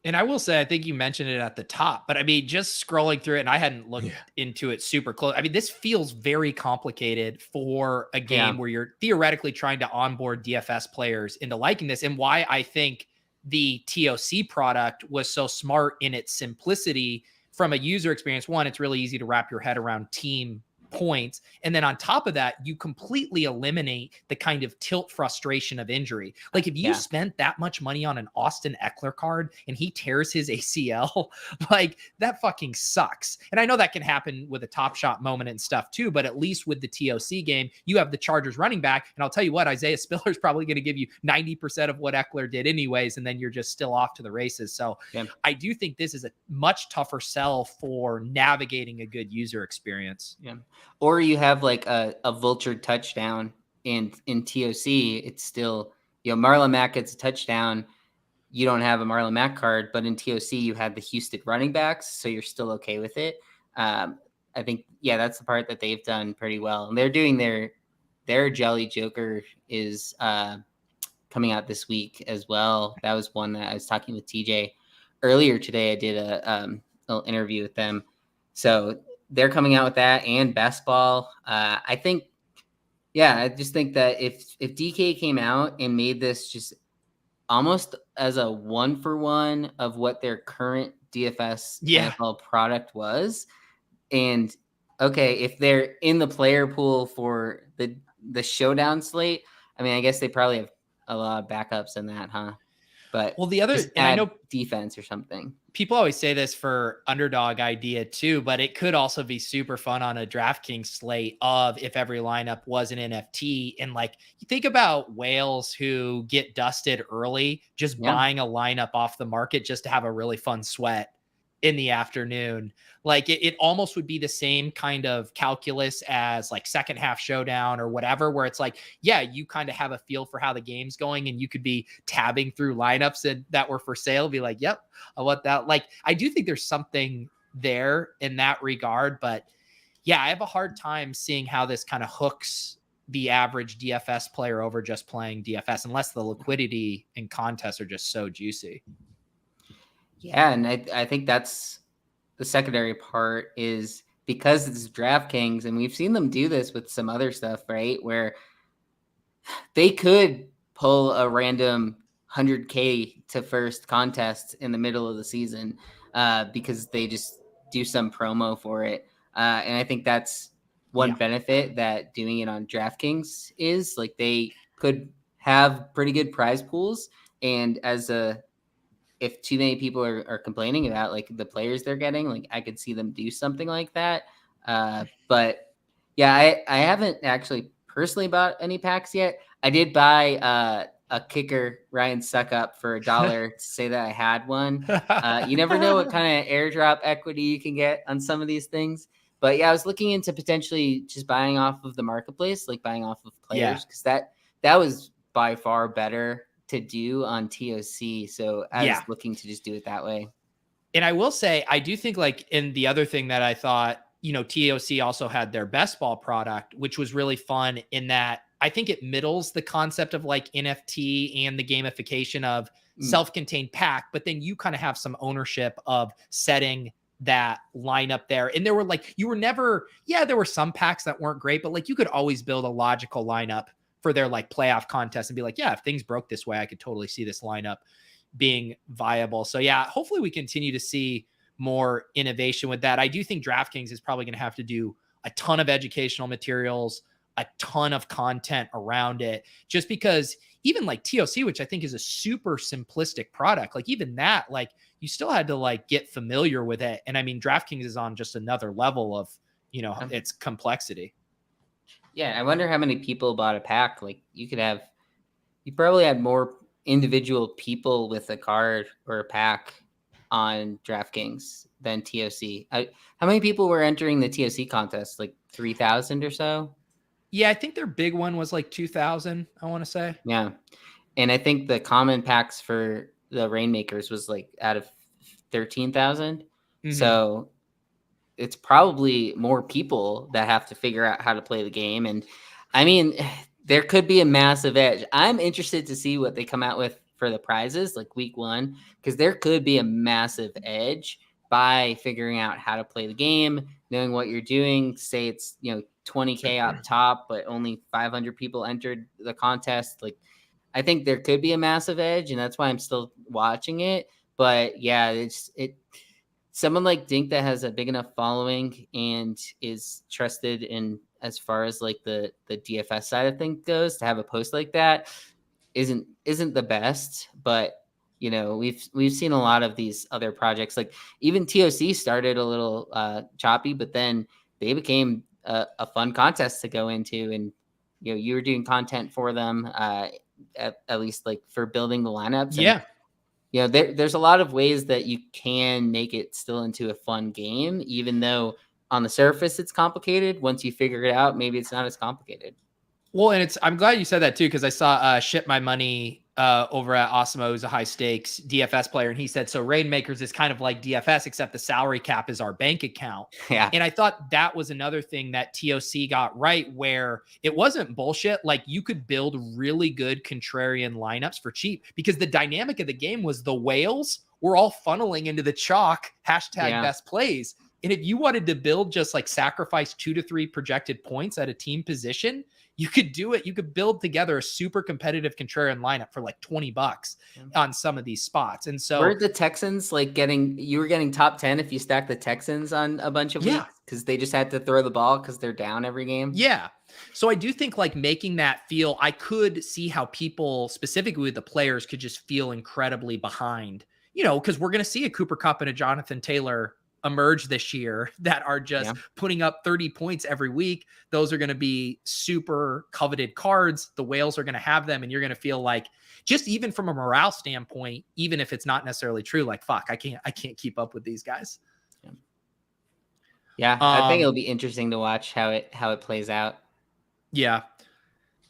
And I will say, I think you mentioned it at the top, but I mean, just scrolling through it, and I hadn't looked into it super close. I mean, this feels very complicated for a game where you're theoretically trying to onboard DFS players into liking this, and why I think the TOC product was so smart in its simplicity from a user experience. One, it's really easy to wrap your head around team points. And then on top of that, you completely eliminate the kind of tilt frustration of injury. Like if you spent that much money on an Austin Eckler card and he tears his ACL, like that fucking sucks. And I know that can happen with a Top Shot moment and stuff too, but at least with the TOC game, you have the Chargers running back. And I'll tell you what, Isaiah Spiller's probably going to give you 90% of what Eckler did anyways. And then you're just still off to the races. So I do think this is a much tougher sell for navigating a good user experience. Yeah. Or you have like a vulture touchdown in TOC. It's still, Marlon Mack gets a touchdown. You don't have a Marlon Mack card, but in TOC you had the Houston running backs, so you're still okay with it. I think, that's the part that they've done pretty well. And they're doing their Jelly Joker is coming out this week as well. That was one that I was talking with TJ earlier today. I did a little interview with them. So they're coming out with that and best ball. I think, I just think that if DK came out and made this just almost as a 1-for-1 of what their current DFS NFL product was, and if they're in the player pool for the showdown slate, I mean, I guess they probably have a lot of backups in that, huh? But well, the other, and I know defense or something. People always say this for underdog idea too, but it could also be super fun on a DraftKings slate of if every lineup was an NFT. And like, you think about whales who get dusted early, just buying a lineup off the market just to have a really fun sweat in the afternoon. Like it almost would be the same kind of calculus as like second half showdown or whatever, where it's like, you kind of have a feel for how the game's going and you could be tabbing through lineups that were for sale, be like, yep, I want that. Like, I do think there's something there in that regard, but I have a hard time seeing how this kind of hooks the average DFS player over just playing DFS, unless the liquidity and contests are just so juicy. Yeah, and I think that's the secondary part, is because it's DraftKings, and we've seen them do this with some other stuff, right? Where they could pull a random 100K to first contest in the middle of the season because they just do some promo for it. And I think that's one benefit that doing it on DraftKings is, like, they could have pretty good prize pools. And if too many people are complaining about like the players they're getting, like I could see them do something like that. But I haven't actually personally bought any packs yet. I did buy a kicker, Ryan Suckup, for $1 to say that I had one. You never know what kind of airdrop equity you can get on some of these things. But I was looking into potentially just buying off of the marketplace, like buying off of players, because that was by far better to do on TOC. So I was looking to just do it that way. And I will say, I do think, like, in the other thing that I thought TOC also had their best ball product, which was really fun in that I think it middles the concept of like NFT and the gamification of self-contained pack, but then you kind of have some ownership of setting that lineup there. And there were like, there were some packs that weren't great, but like you could always build a logical lineup for their like playoff contest and be like, yeah, if things broke this way, I could totally see this lineup being viable. So yeah, hopefully we continue to see more innovation with that. I do think Draftkings is probably going to have to do a ton of educational materials, a ton of content around it, just because even like TOC, which I think is a super simplistic product, like even that, like you still had to like get familiar with it. And I mean, Draftkings is on just another level of, its complexity. Yeah. I wonder how many people bought a pack. Like you probably had more individual people with a card or a pack on DraftKings than TOC. How many people were entering the TOC contest? Like 3,000 or so? Yeah, I think their big one was like 2,000, I want to say. Yeah. And I think the common packs for the Rainmakers was like out of 13,000. Mm-hmm. So it's probably more people that have to figure out how to play the game. And I mean, there could be a massive edge. I'm interested to see what they come out with for the prizes like week 1, because there could be a massive edge by figuring out how to play the game, knowing what you're doing. Say it's 20K up top, but only 500 people entered the contest. Like I think there could be a massive edge, and that's why I'm still watching it. But yeah, someone like Dink that has a big enough following and is trusted in as far as like the DFS side of things goes, to have a post like that isn't the best. But we've seen a lot of these other projects, like even TOC started a little choppy, but then they became a fun contest to go into, and you were doing content for them at least like for building the lineups. And, there's a lot of ways that you can make it still into a fun game, even though on the surface it's complicated. Once you figure it out, maybe it's not as complicated. Well, and I'm glad you said that too, because I saw Ship My Money over at Osmo, who's a high stakes DFS player, and he said, so Rainmakers is kind of like DFS, except the salary cap is our bank account. Yeah. And I thought that was another thing that TOC got right, where it wasn't bullshit. Like you could build really good contrarian lineups for cheap, because the dynamic of the game was the whales were all funneling into the chalk #best plays. And if you wanted to build just like sacrifice 2 to 3 projected points at a team position, you could do it. You could build together a super competitive contrarian lineup for like $20 on some of these spots. And so were the Texans like you were getting top 10 if you stack the Texans on a bunch of weeks, because they just had to throw the ball because they're down every game. Yeah. So I do think like making that feel, I could see how people specifically with the players could just feel incredibly behind, because we're going to see a Cooper Kupp and a Jonathan Taylor emerge this year that are just putting up 30 points every week. Those are going to be super coveted cards. The whales are going to have them, and you're going to feel like, just even from a morale standpoint, even if it's not necessarily true, like, fuck, I can't keep up with these guys. Yeah. I think it'll be interesting to watch how it plays out. Yeah.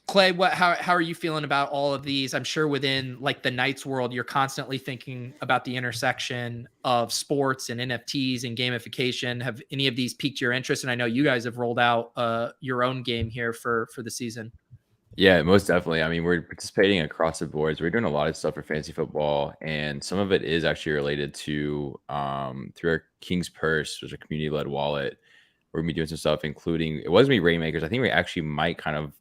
Clay, how are you feeling about all of these? I'm sure within like the Knights world, you're constantly thinking about the intersection of sports and NFTs and gamification. Have any of these piqued your interest? And I know you guys have rolled out your own game here for the season. Yeah, most definitely. I mean, we're participating across the boards. We're doing a lot of stuff for fantasy football, and some of it is actually related to through our King's Purse, which is a community-led wallet. We're gonna be doing some stuff, including, it wasn't me Rainmakers. I think we actually might kind of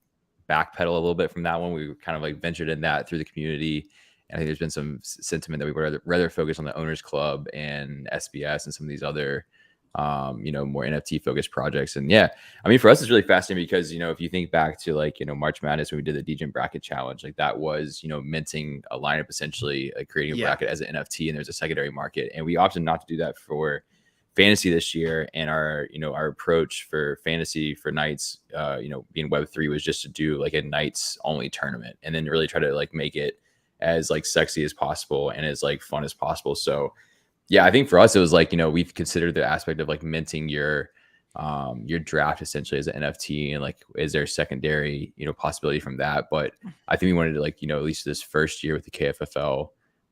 backpedal a little bit from that one. We kind of like ventured in that through the community, and I think there's been some sentiment that we would rather focus on the Owners Club and SBS and some of these other more NFT focused projects. And yeah, I mean, for us, it's really fascinating because, if you think back to like, March Madness, when we did the Degen bracket challenge, like that was, minting a lineup, essentially creating a bracket as an NFT, and there's a secondary market. And we opted not to do that for fantasy this year. And our approach for fantasy for Knights, being Web3, was just to do like a Knights only tournament, and then really try to like make it as like sexy as possible and as like fun as possible. So yeah, I think for us, it was like, we've considered the aspect of like minting your draft essentially as an NFT, and like, is there a secondary, possibility from that? But I think we wanted to like, at least this first year with the KFFL,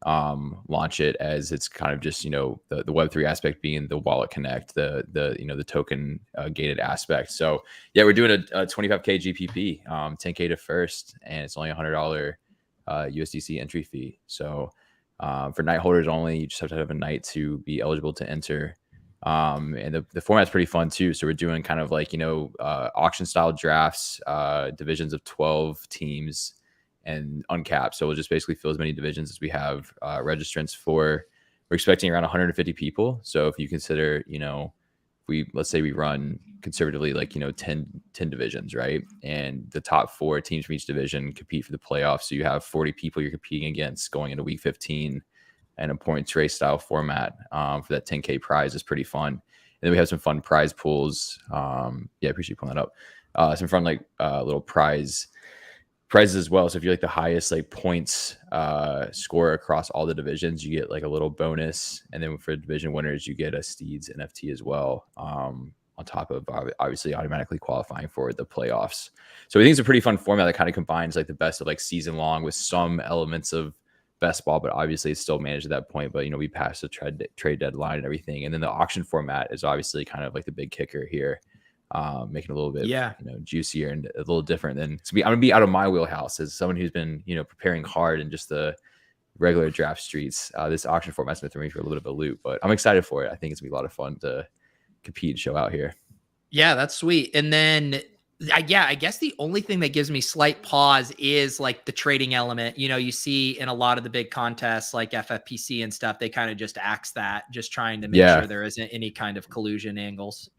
launch it as it's kind of just, the Web3 aspect being the wallet connect, the token gated aspect. So yeah, we're doing a 25K GPP, 10K to first, and it's only $100 USDC entry fee. So for night holders only, you just have to have a night to be eligible to enter. And the format's pretty fun too. So we're doing kind of like, auction style drafts, divisions of 12 teams, and uncapped. So we'll just basically fill as many divisions as we have registrants for. We're expecting around 150 people. So if you consider, let's say we run conservatively, like, 10 divisions, right? And the top 4 teams from each division compete for the playoffs. So you have 40 people you're competing against going into week 15, and a points race style format for that 10K prize is pretty fun. And then we have some fun prize pools. I appreciate you pulling that up. Some fun, like, little prizes as well. So if you're like the highest like points score across all the divisions, you get like a little bonus. And then for division winners, you get a Steeds NFT as well, on top of obviously automatically qualifying for the playoffs. So I think it's a pretty fun format that kind of combines like the best of like season long with some elements of best ball, but obviously it's still managed at that point. But we passed the trade deadline and everything. And then the auction format is obviously kind of like the big kicker here. Making it a little bit juicier and a little different than I'm gonna be out of my wheelhouse as someone who's been preparing hard in just the regular draft streets. This auction format's been throwing me for a little bit of a loop, but I'm excited for it. I think it's gonna be a lot of fun to compete and show out here. Yeah, that's sweet. And then I guess the only thing that gives me slight pause is like the trading element. You see in a lot of the big contests like FFPC and stuff, they kind of just axe that, just trying to make sure there isn't any kind of collusion angles.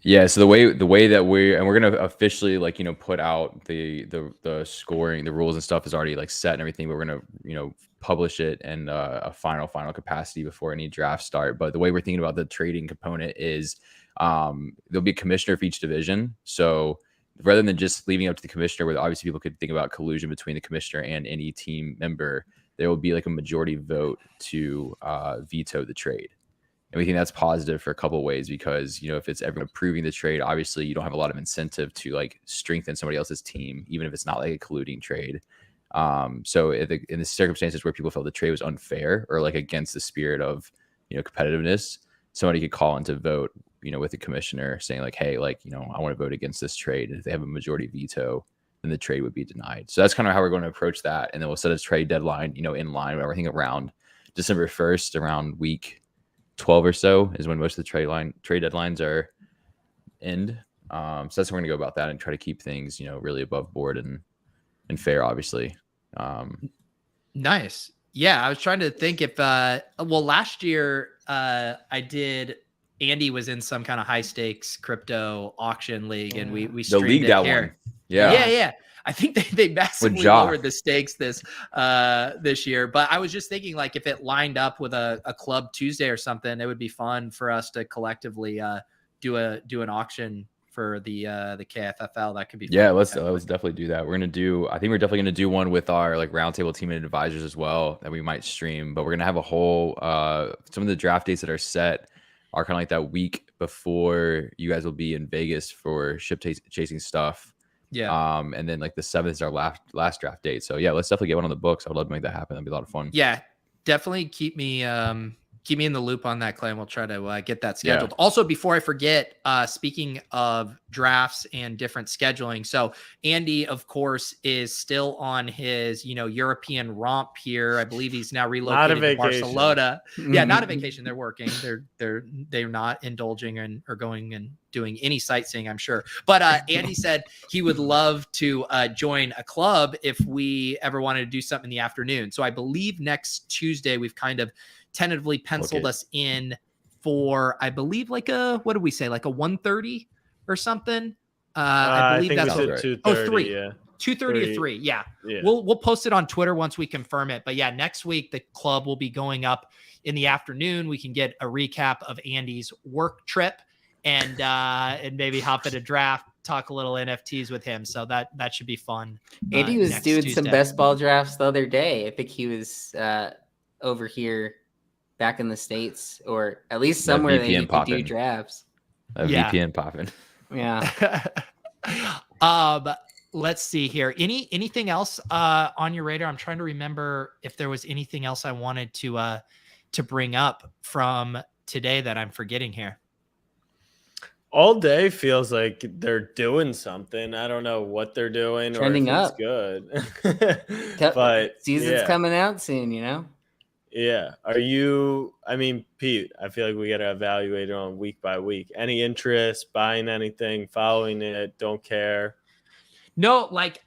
Yeah, so the way that we're gonna officially put out the scoring, the rules and stuff is already like set and everything, but we're gonna publish it in a final capacity before any drafts start. But the way we're thinking about the trading component is there'll be a commissioner for each division. So rather than just leaving it up to the commissioner, where obviously people could think about collusion between the commissioner and any team member, there will be like a majority vote to veto the trade. And we think that's positive for a couple of ways, because, if it's everyone approving the trade, obviously you don't have a lot of incentive to like strengthen somebody else's team, even if it's not like a colluding trade. So in the circumstances where people felt the trade was unfair or like against the spirit of, competitiveness, somebody could call in to vote, with the commissioner saying like, hey, like, I want to vote against this trade. And if they have a majority veto, then the trade would be denied. So that's kind of how we're going to approach that. And then we'll set a trade deadline, in line with everything around December 1st, around week 12 or so is when most of the trade deadlines are end. So that's how we're gonna go about that and try to keep things, really above board and fair, obviously. Nice. Yeah, I was trying to think if last year Andy was in some kind of high stakes crypto auction league, and we streamed the league it that here. one. Yeah. I think they massively lowered the stakes this year. But I was just thinking, like, if it lined up with a Club Tuesday or something, it would be fun for us to collectively do an auction for the KFFL. That could be fun. Yeah, let's definitely do that. I think we're definitely gonna do one with our like roundtable team and advisors as well that we might stream. But we're gonna have a whole some of the draft dates that are set are kind of like that week before you guys will be in Vegas for ship chasing stuff. Yeah. And then like the 7th is our last draft date. So yeah, let's definitely get one on the books. I would love to make that happen. That'd be a lot of fun. Yeah, definitely keep me in the loop on that, Clay, and we'll try to get that scheduled. Yeah. Also, before I forget, speaking of drafts and different scheduling, so Andy, of course, is still on his European romp here. I believe he's now relocated to Barcelona. Yeah, not a vacation. They're working. They're not indulging or going and doing any sightseeing, I'm sure. But Andy said he would love to join a club if we ever wanted to do something in the afternoon. So I believe next Tuesday we've kind of tentatively penciled us in for, I believe, like what did we say, like a 1:30 or something? I believe that's 2:30. Yeah. 2:30 or 3. Yeah. We'll post it on Twitter once we confirm it. But yeah, next week the club will be going up in the afternoon. We can get a recap of Andy's work trip and maybe hop at a draft, talk a little NFTs with him. So that should be fun. Andy was doing Tuesday. Some best ball drafts the other day. I think he was over here back in the States, or at least somewhere that you could do drafts. VPN popping. Yeah. let's see here. Anything else on your radar? I'm trying to remember if there was anything else I wanted to bring up from today that I'm forgetting here. All day feels like they're doing something. I don't know what they're doing Trending or if up. it's good. But Season's yeah. coming out soon, you know? Yeah. I mean, Pete, I feel like we got to evaluate it on week by week. Any interest, buying anything, following it, don't care? No, like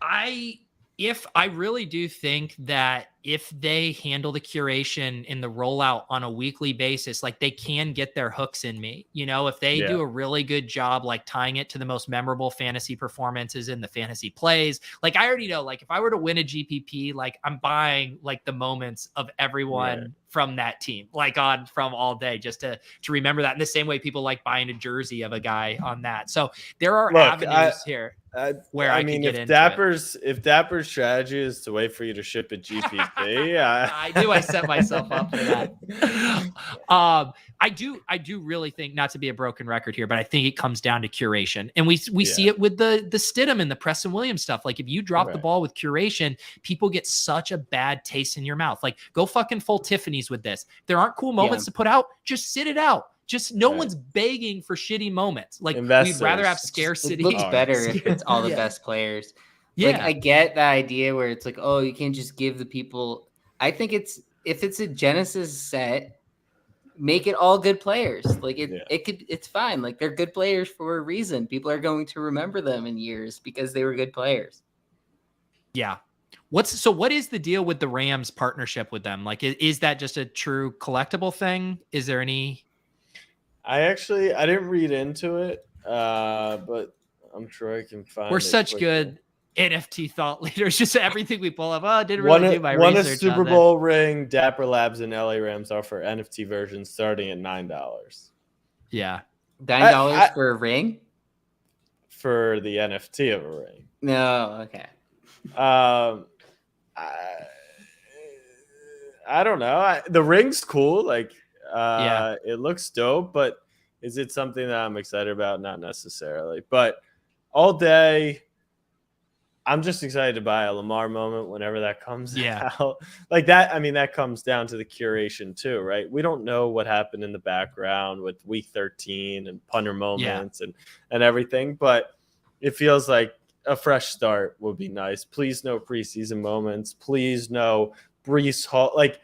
if I really do think that if they handle the curation in the rollout on a weekly basis, like they can get their hooks in me, you know, if they do a really good job, like tying it to the most memorable fantasy performances in the fantasy plays. Like I already know, like if I were to win a GPP, like I'm buying like the moments of everyone from that team, like from all day, just to remember that in the same way people like buying a jersey of a guy on that. So there are avenues here. Where I mean, if Dapper's strategy is to wait for you to ship a GPP, I set myself up for that. I do really think, not to be a broken record here, but I think it comes down to curation, and we see it with the Stidham and the Preston Williams stuff. Like if you drop the ball with curation, people get such a bad taste in your mouth. Like go fucking full Tiffany's with this. There aren't cool moments to put out. Just sit it out. Just no one's begging for shitty moments. Like Investors. we'd rather have scarcity. It looks better if it's all the best players. Yeah. Like I get the idea where it's like, oh, you can't just give the people. I think if it's a Genesis set, make it all good players. Like it's fine. Like they're good players for a reason. People are going to remember them in years because they were good players. Yeah. What is the deal with the Rams partnership with them? Like, is that just a true collectible thing? Is there any? I didn't read into it, but I'm sure I can find. We're such good NFT thought leaders. Just everything we pull up. Oh, I didn't really do my research. Won a Super Bowl ring. Dapper Labs and LA Rams offer NFT versions starting at $9. Yeah, $9 for a ring. For the NFT of a ring. No, okay. I don't know. The ring's cool. Like, it looks dope, but is it something that I'm excited about? Not necessarily. But all day, I'm just excited to buy a Lamar moment whenever that comes out. Like that, I mean, that comes down to the curation too, right? We don't know what happened in the background with week 13 and punter moments and everything, but it feels like a fresh start would be nice. Please no preseason moments. Please no Breece Hall. Like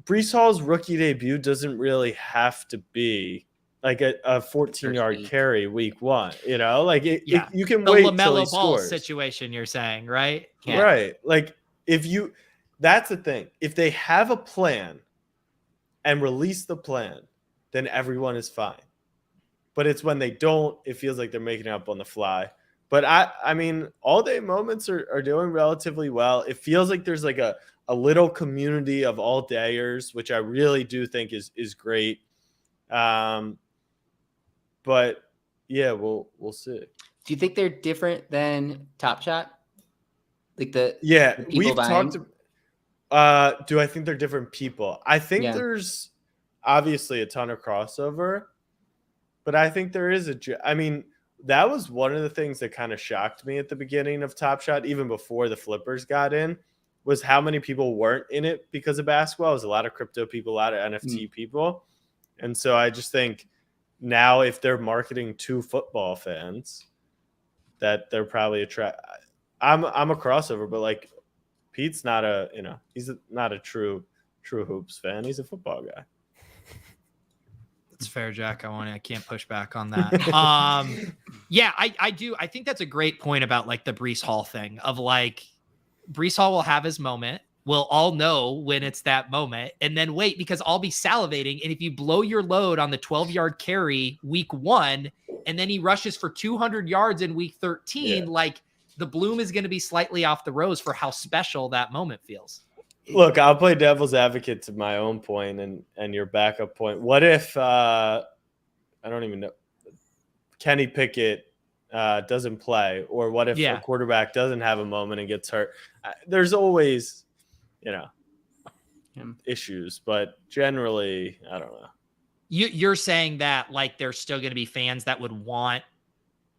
Breece Hall's rookie debut doesn't really have to be like a 14-yard carry week one, you know, like you can wait till he ball scores. Situation you're saying, right? Yeah. Right. Like that's the thing. If they have a plan and release the plan, then everyone is fine. But it's when they don't, it feels like they're making it up on the fly. But I mean, all day moments are doing relatively well. It feels like there's like a little community of all dayers, which I really do think is great. But yeah, we'll see. Do you think they're different than Top Shot? Like the we've talked. Do I think they're different people? I think there's obviously a ton of crossover, but I think there is I mean, that was one of the things that kind of shocked me at the beginning of Top Shot, even before the flippers got in, was how many people weren't in it because of basketball. It was a lot of crypto people, a lot of NFT people, and so I just think. Now, if they're marketing to football fans, that they're probably I'm a crossover, but like Pete's not he's not a true hoops fan. He's a football guy. That's fair, Jack. I can't push back on that. Yeah, I do. I think that's a great point about like the Breece Hall thing of like Breece Hall will have his moment. We'll all know when it's that moment and then wait because I'll be salivating. And if you blow your load on the 12-yard carry week 1 and then he rushes for 200 yards in week 13, like the bloom is going to be slightly off the rose for how special that moment feels. Look, I'll play devil's advocate to my own point and your backup point. What if I don't even know Kenny Pickett doesn't play, or what if a quarterback doesn't have a moment and gets hurt? There's always issues, but generally, I don't know. You're saying that like there's still going to be fans that would want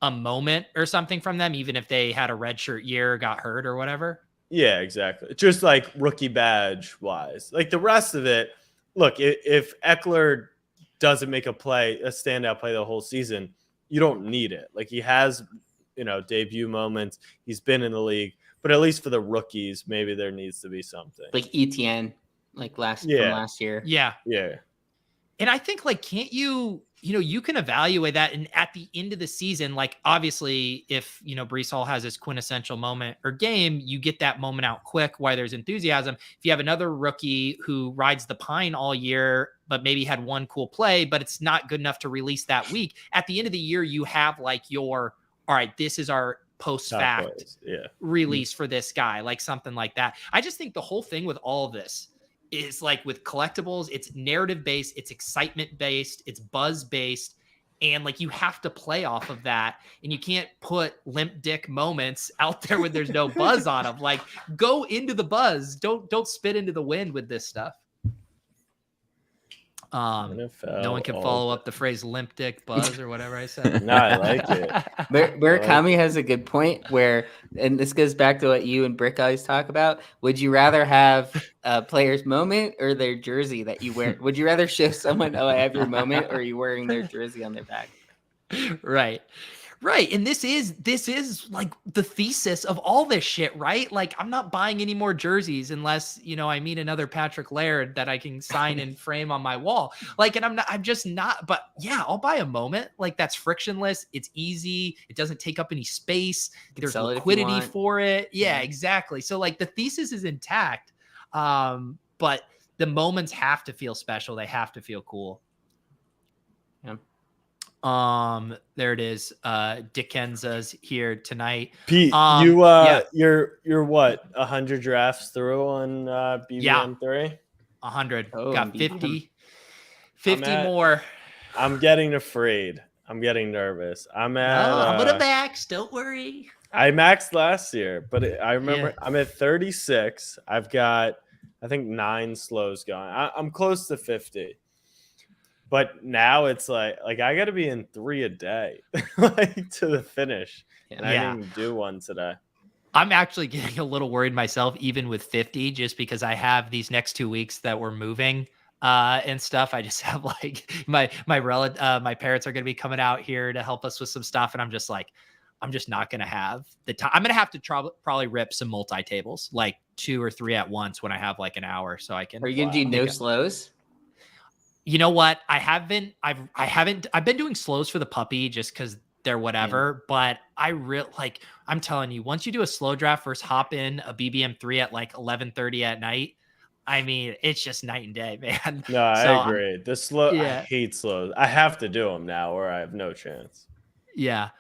a moment or something from them, even if they had a redshirt year, got hurt or whatever? Yeah, exactly. Just like rookie badge wise. Like the rest of it, look, if Eckler doesn't make a standout play the whole season, you don't need it. Like he has, debut moments. He's been in the league, but at least for the rookies, maybe there needs to be something. Like ETN, like from last year. Yeah. Yeah. And I think like, can't you, you can evaluate that. And at the end of the season, like obviously if, Breece Hall has his quintessential moment or game, you get that moment out quick while there's enthusiasm. If you have another rookie who rides the pine all year, but maybe had one cool play, but it's not good enough to release that week, at the end of the year, you have like all right, this is our post-fact release for this guy, like something like that. I just think the whole thing with all of this is like with collectibles, it's narrative based, it's excitement based, it's buzz based, and like you have to play off of that, and you can't put limp dick moments out there when there's no buzz on them. Like go into the buzz, don't spit into the wind with this stuff. No one can follow up the phrase limp dick buzz or whatever I said. No, I like it. Murakami has a good point where, and this goes back to what you and Brick always talk about. Would you rather have a player's moment or their jersey that you wear? Would you rather show someone, oh, I have your moment, or are you wearing their jersey on their back? Right. And this is like the thesis of all this shit, right? Like I'm not buying any more jerseys unless, I meet another Patrick Laird that I can sign and frame on my wall. Like, and I'm just not, but yeah, I'll buy a moment. Like that's frictionless. It's easy. It doesn't take up any space. There's liquidity for it. Yeah, exactly. So like the thesis is intact. But the moments have to feel special. They have to feel cool. Yeah. There it is. Dickenza's here tonight. Pete, you're what, 100 drafts through on BBM 3? 100. Oh, got 50 more. I'm getting afraid. I'm getting nervous. I'm gonna max. Don't worry. I maxed last year, but I remember I'm at 36. I've got, I think, 9 slows going. I'm close to 50. But now it's like I got to be in 3 a day, like to the finish. And I didn't even do one today. I'm actually getting a little worried myself, even with 50, just because I have these next 2 weeks that we're moving and stuff. I just have like my parents are going to be coming out here to help us with some stuff, and I'm just not going to have the time. I'm going to have to probably rip some multi-tables, like 2 or 3 at once when I have like an hour, so I can. Are you going to do no slows? You know what? I've been doing slows for the puppy just because they're whatever, but I'm telling you, once you do a slow draft versus hop in a BBM 3 at like 11:30 at night, I mean, it's just night and day, man. No, I agree. The slow, I hate slows. I have to do them now or I have no chance. Yeah.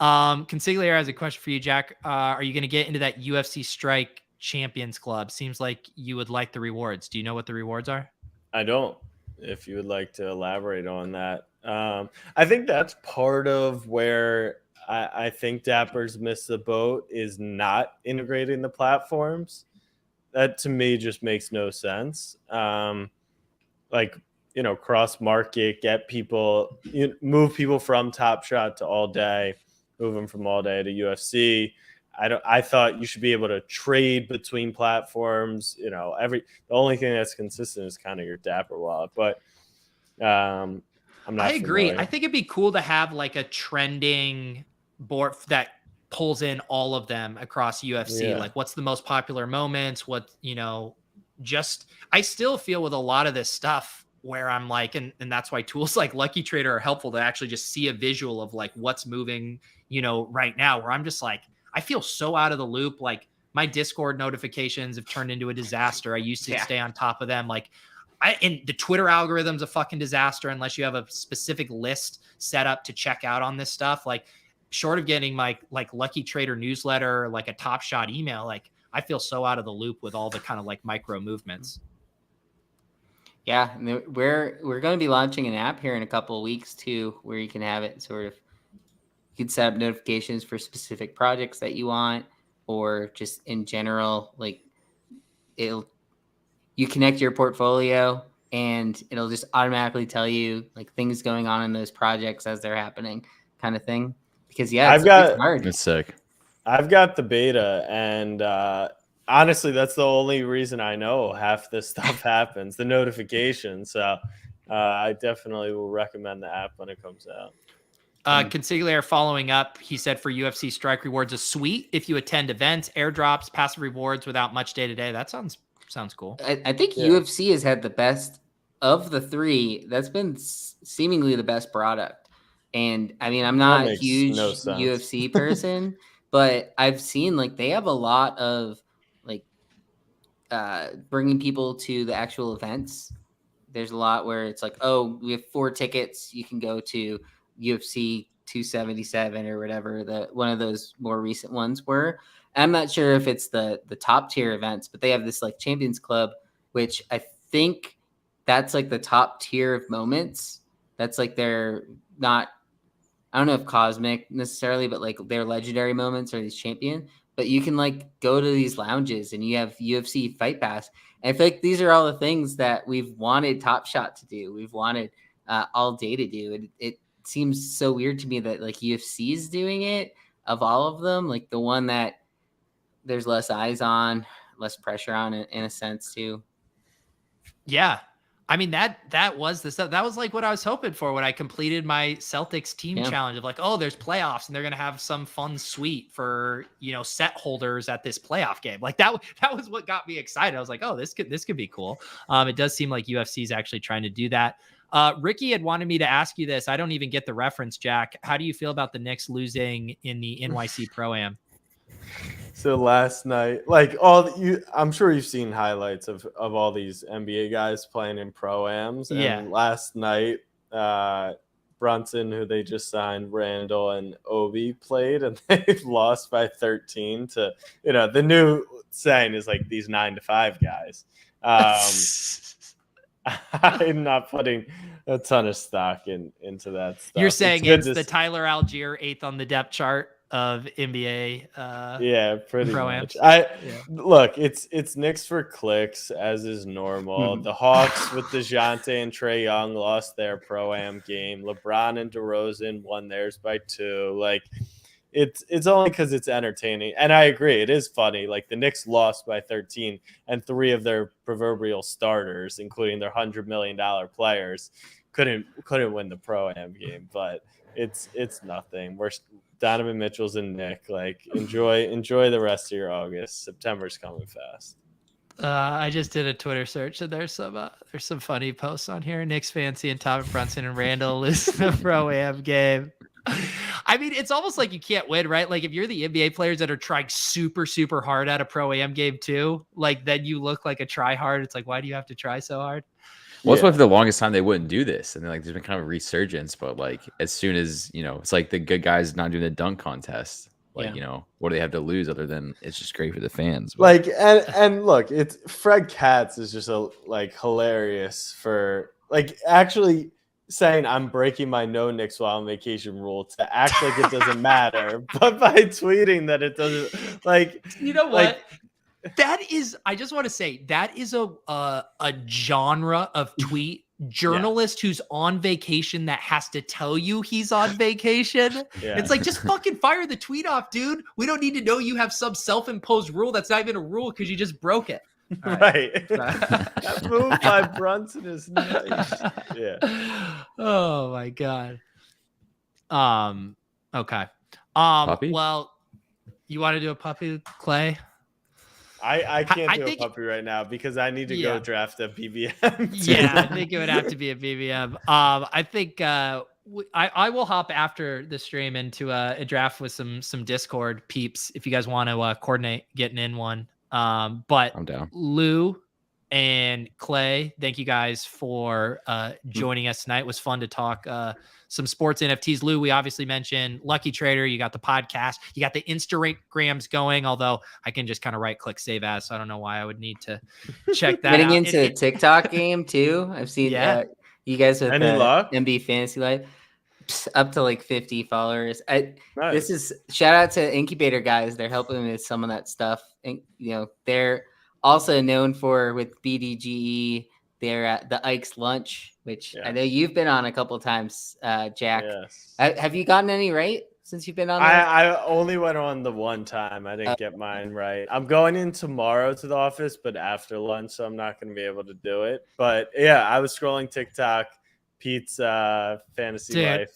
Consigliere has a question for you, Jack. Are you going to get into that UFC Strike Champions Club? Seems like you would like the rewards. Do you know what the rewards are? I don't. If you would like to elaborate on that. I think that's part of where I think Dapper's missed the boat is not integrating the platforms. That to me just makes no sense. Cross market, get people, move people from Top Shot to All Day, move them from All Day to UFC. I thought you should be able to trade between platforms. The only thing that's consistent is kind of your Dapper wallet. But I'm not. I agree. familiar. I think it'd be cool to have like a trending board that pulls in all of them across UFC. Yeah. Like, what's the most popular moments? I still feel with a lot of this stuff where I'm like, and that's why tools like Lucky Trader are helpful to actually just see a visual of like what's moving, right now, where I'm just like, I feel so out of the loop. Like my Discord notifications have turned into a disaster. I used to stay on top of them. Like and the Twitter algorithm's a fucking disaster unless you have a specific list set up to check out on this stuff. Like short of getting my like Lucky Trader newsletter, or like a Top Shot email, like I feel so out of the loop with all the kind of like micro movements. Yeah, we're going to be launching an app here in a couple of weeks too, where you can have it sort of. You can set up notifications for specific projects that you want, or just in general, like you connect your portfolio and it'll just automatically tell you like things going on in those projects as they're happening, kind of thing. because yeah, it's hard. It's sick. I've got the beta, and honestly, that's the only reason I know half this stuff happens, the notifications. So I definitely will recommend the app when it comes out. Consigliere following up, he said for UFC Strike rewards a suite if you attend events, airdrops, passive rewards without much day-to-day. That sounds cool. I think UFC has had the best of the three. That's been seemingly the best product. And I mean, I'm not a huge UFC person, but I've seen like they have a lot of like bringing people to the actual events. There's a lot where it's like, oh, we have 4 tickets. You can go to UFC 277 or whatever one of those more recent ones were. I'm not sure if it's the top tier events, but they have this like Champions Club, which I think that's like the top tier of moments. That's like they're not, I don't know if cosmic necessarily, but like their legendary moments are these champion. But you can like go to these lounges and you have UFC Fight Pass. And I feel like these are all the things that we've wanted Top Shot to do. We've wanted All Day to do. It seems so weird to me that like UFC is doing it of all of them. Like the one that there's less eyes on, less pressure on it in a sense too. Yeah. I mean, that was the stuff. That was like what I was hoping for when I completed my Celtics team challenge of like, oh, there's playoffs and they're going to have some fun suite for, set holders at this playoff game. Like that was what got me excited. I was like, oh, this could be cool. It does seem like UFC is actually trying to do that. Ricky had wanted me to ask you this. I don't even get the reference, Jack. How do you feel about the Knicks losing in the NYC Pro-Am? So last night, I'm sure you've seen highlights of all these NBA guys playing in pro-ams. And last night, Brunson, who they just signed, Randall and Obi played, and they lost by 13 to, the new saying is like these 9-to-5 guys. I'm not putting a ton of stock into that stuff. You're saying it's the Tyler Algier 8th on the depth chart of NBA pretty pro-ams. much. Look, it's Knicks for clicks, as is normal. The Hawks with DeJounte and Trae Young lost their pro-am game. LeBron and DeRozan won theirs by 2. Like it's only because it's entertaining. And I agree, it is funny. Like the Knicks lost by 13 and 3 of their proverbial starters, including their $100 million players, couldn't win the pro-am game, but it's nothing. Donovan Mitchell's and Nick. Like enjoy the rest of your August. September's coming fast. I just did a Twitter search and there's some funny posts on here. Knicks fancy and Thomas Brunson and Randall lose the pro-am game. I mean, it's almost like you can't win, right? Like if you're the NBA players that are trying super, super hard at a pro-am game too, like then you look like a try hard. It's like, why do you have to try so hard? Well, that's why for the longest time they wouldn't do this, and then like there's been kind of a resurgence. But like as soon as it's like the good guys not doing the dunk contest. Like what do they have to lose other than it's just great for the fans? But. Like and look, it's Fred Katz is just hilarious for like actually saying I'm breaking my no Knicks while on vacation rule to act like it doesn't matter, but by tweeting that it doesn't like what. That is, I just want to say that is a genre of tweet journalist who's on vacation that has to tell you he's on vacation. It's like, just fucking fire the tweet off, dude. We don't need to know you have some self-imposed rule that's not even a rule because you just broke it. Right. That move by Brunson is nice. Yeah. Oh my God. Okay. Puppy? Well, you want to do a puppy, Clay? I can't do a puppy right now because I need to go draft a BBM. Yeah, I think it would have to be a BBM. I think I will hop after the stream into a draft with some Discord peeps if you guys want to coordinate getting in one. But I'm down. Lou and Clay, thank you guys for joining us tonight. It was fun to talk some sports NFTs. Lou, we obviously mentioned Lucky Trader. You got the podcast. You got the Instagrams going, although I can just kind of right click save as, so I don't know why I would need to check that Getting out. into a TikTok game too. I've seen you guys with MB Fantasy Life up to like 50 followers. Nice. This is shout out to Incubator guys. They're helping me with some of that stuff. And they're also known for with BDGE. They're at the Ike's Lunch, which I know you've been on a couple of times, Jack. Yes. Have you gotten any right? since you've been on there? I only went on the one time. I didn't get mine right. I'm going in tomorrow to the office, but after lunch, so I'm not going to be able to do it. But yeah, I was scrolling TikTok. Pete's fantasy life.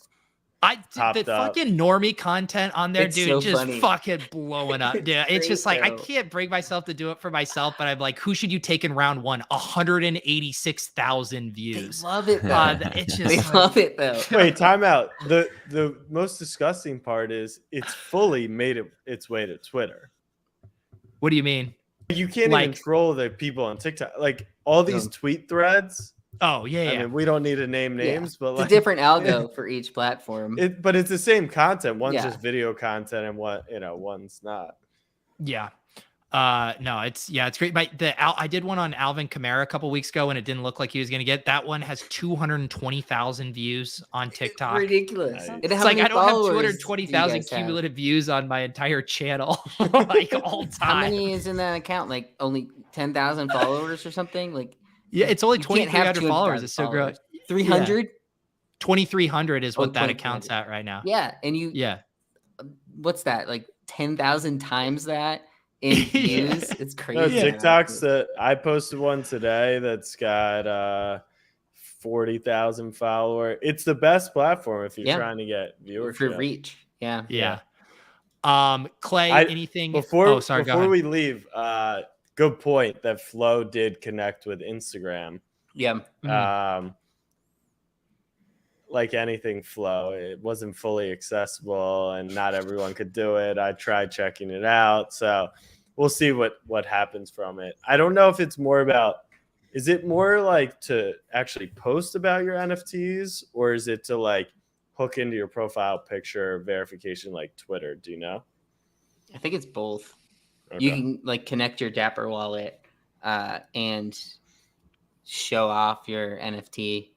The fucking normie content on there, It's dude, so just funny. fucking blowing up, dude. It's just like I though. can't bring myself to do it for myself, but I'm like, who should you take in round one? 186,000 They views. love it though. It's They just love it though. Wait, time out. The most disgusting part is it's fully made its way to Twitter. what do you mean? You can't Like- even troll the people on TikTok. Like all these tweet threads. Oh yeah, I mean, we don't need to name names, but It's like a different algo for each platform. but it's the same content. One's Yeah. just video content, and one's not. yeah. No, it's great. I did one on Alvin Kamara a couple weeks ago, and it didn't look like he was going to get that one. Has 220,000 views on TikTok. Ridiculous. Nice. And It's how like many I don't have followers do you 220,000 guys have? cumulative views on my entire channel, like all time. How many is in that account? Like only 10,000 followers or something? Like Yeah, it's only you can't have 2,300 followers. It's so gross. 300? 2,300 is Oh, what that 2,300. account's at right now. Yeah, and what's that? Like 10,000 times that in views? It's crazy. No, Yeah. TikToks that I posted one today that's got 40,000 followers. It's the best platform if you're Yeah. trying to get for viewership. reach. Yeah. Yeah. Clay, anything Before go ahead. we leave, good point that Flo did connect with Instagram. Yeah. Like anything Flow, it wasn't fully accessible and not everyone could do it. I tried checking it out, so we'll see what happens from it. I don't know if it's more about, is it more like to actually post about your NFTs, or is it to like hook into your profile picture verification like Twitter? Do you know? I think it's both. Okay. You can like connect your Dapper wallet and show off your NFT.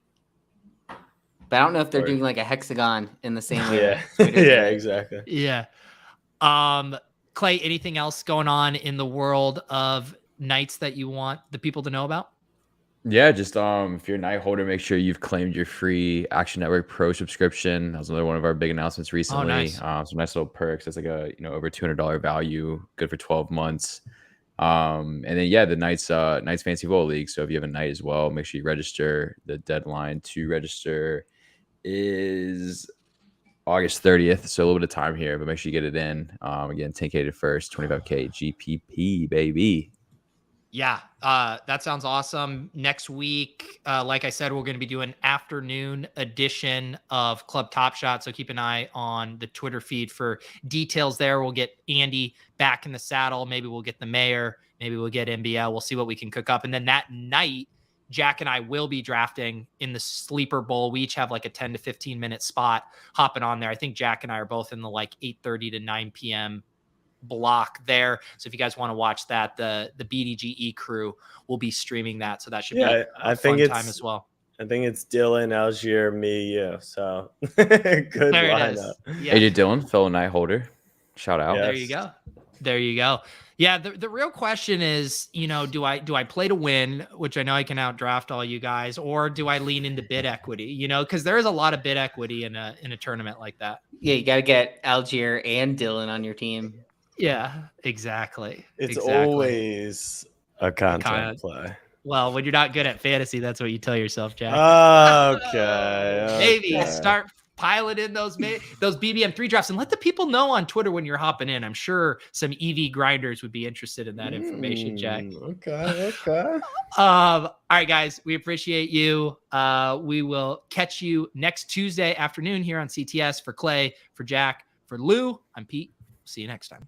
But I don't know if they're Or- doing like a hexagon in the same way. Yeah, that Twitter did yeah, it. exactly. Yeah. Clay, anything else going on in the world of Knights that you want the people to know about? Yeah, just if you're a Knight holder, make sure you've claimed your free Action Network Pro subscription. That was another one of our big announcements recently. nice. Some nice little perks. That's like a over $200 value, good for 12 months. And then the Knights Fantasy Football League. So if you have a Knight as well, make sure you register. The deadline to register is August 30th, so a little bit of time here, but make sure you get it in. Again, 10K to first, 25K GPP, baby. Yeah, that sounds awesome. Next week, like I said, we're going to be doing afternoon edition of Club Top Shot. So keep an eye on the Twitter feed for details there. We'll get Andy back in the saddle. Maybe we'll get the mayor. Maybe we'll get NBL. We'll see what we can cook up. And then that night, Jack and I will be drafting in the Sleeper Bowl. We each have like a 10 to 15 minute spot hopping on there. I think Jack and I are both in the like 8:30 to 9 p.m. block there. So if you guys want to watch that, the BDGE crew will be streaming that. So that should be a fun time as well. I think it's Dylan, Algier, me, you. So good There it is. lineup. Yeah. AJ Dillon, fellow Knight holder. Shout out. Yeah. There you go. There you go. Yeah, the real question is, do I play to win, which I know I can outdraft all you guys, or do I lean into bid equity? Because there is a lot of bid equity in a tournament like that. Yeah, you got to get Algier and Dylan on your team. Yeah, exactly. It's exactly. always a content play. Well, when you're not good at fantasy, that's what you tell yourself, Jack. Okay. Maybe okay. start piling in those BBM3 drafts and let the people know on Twitter when you're hopping in. I'm sure some EV grinders would be interested in that information, Jack. Okay. All right, guys, we appreciate you. We will catch you next Tuesday afternoon here on CTS. For Clay, for Jack, for Lou, I'm Pete. See you next time.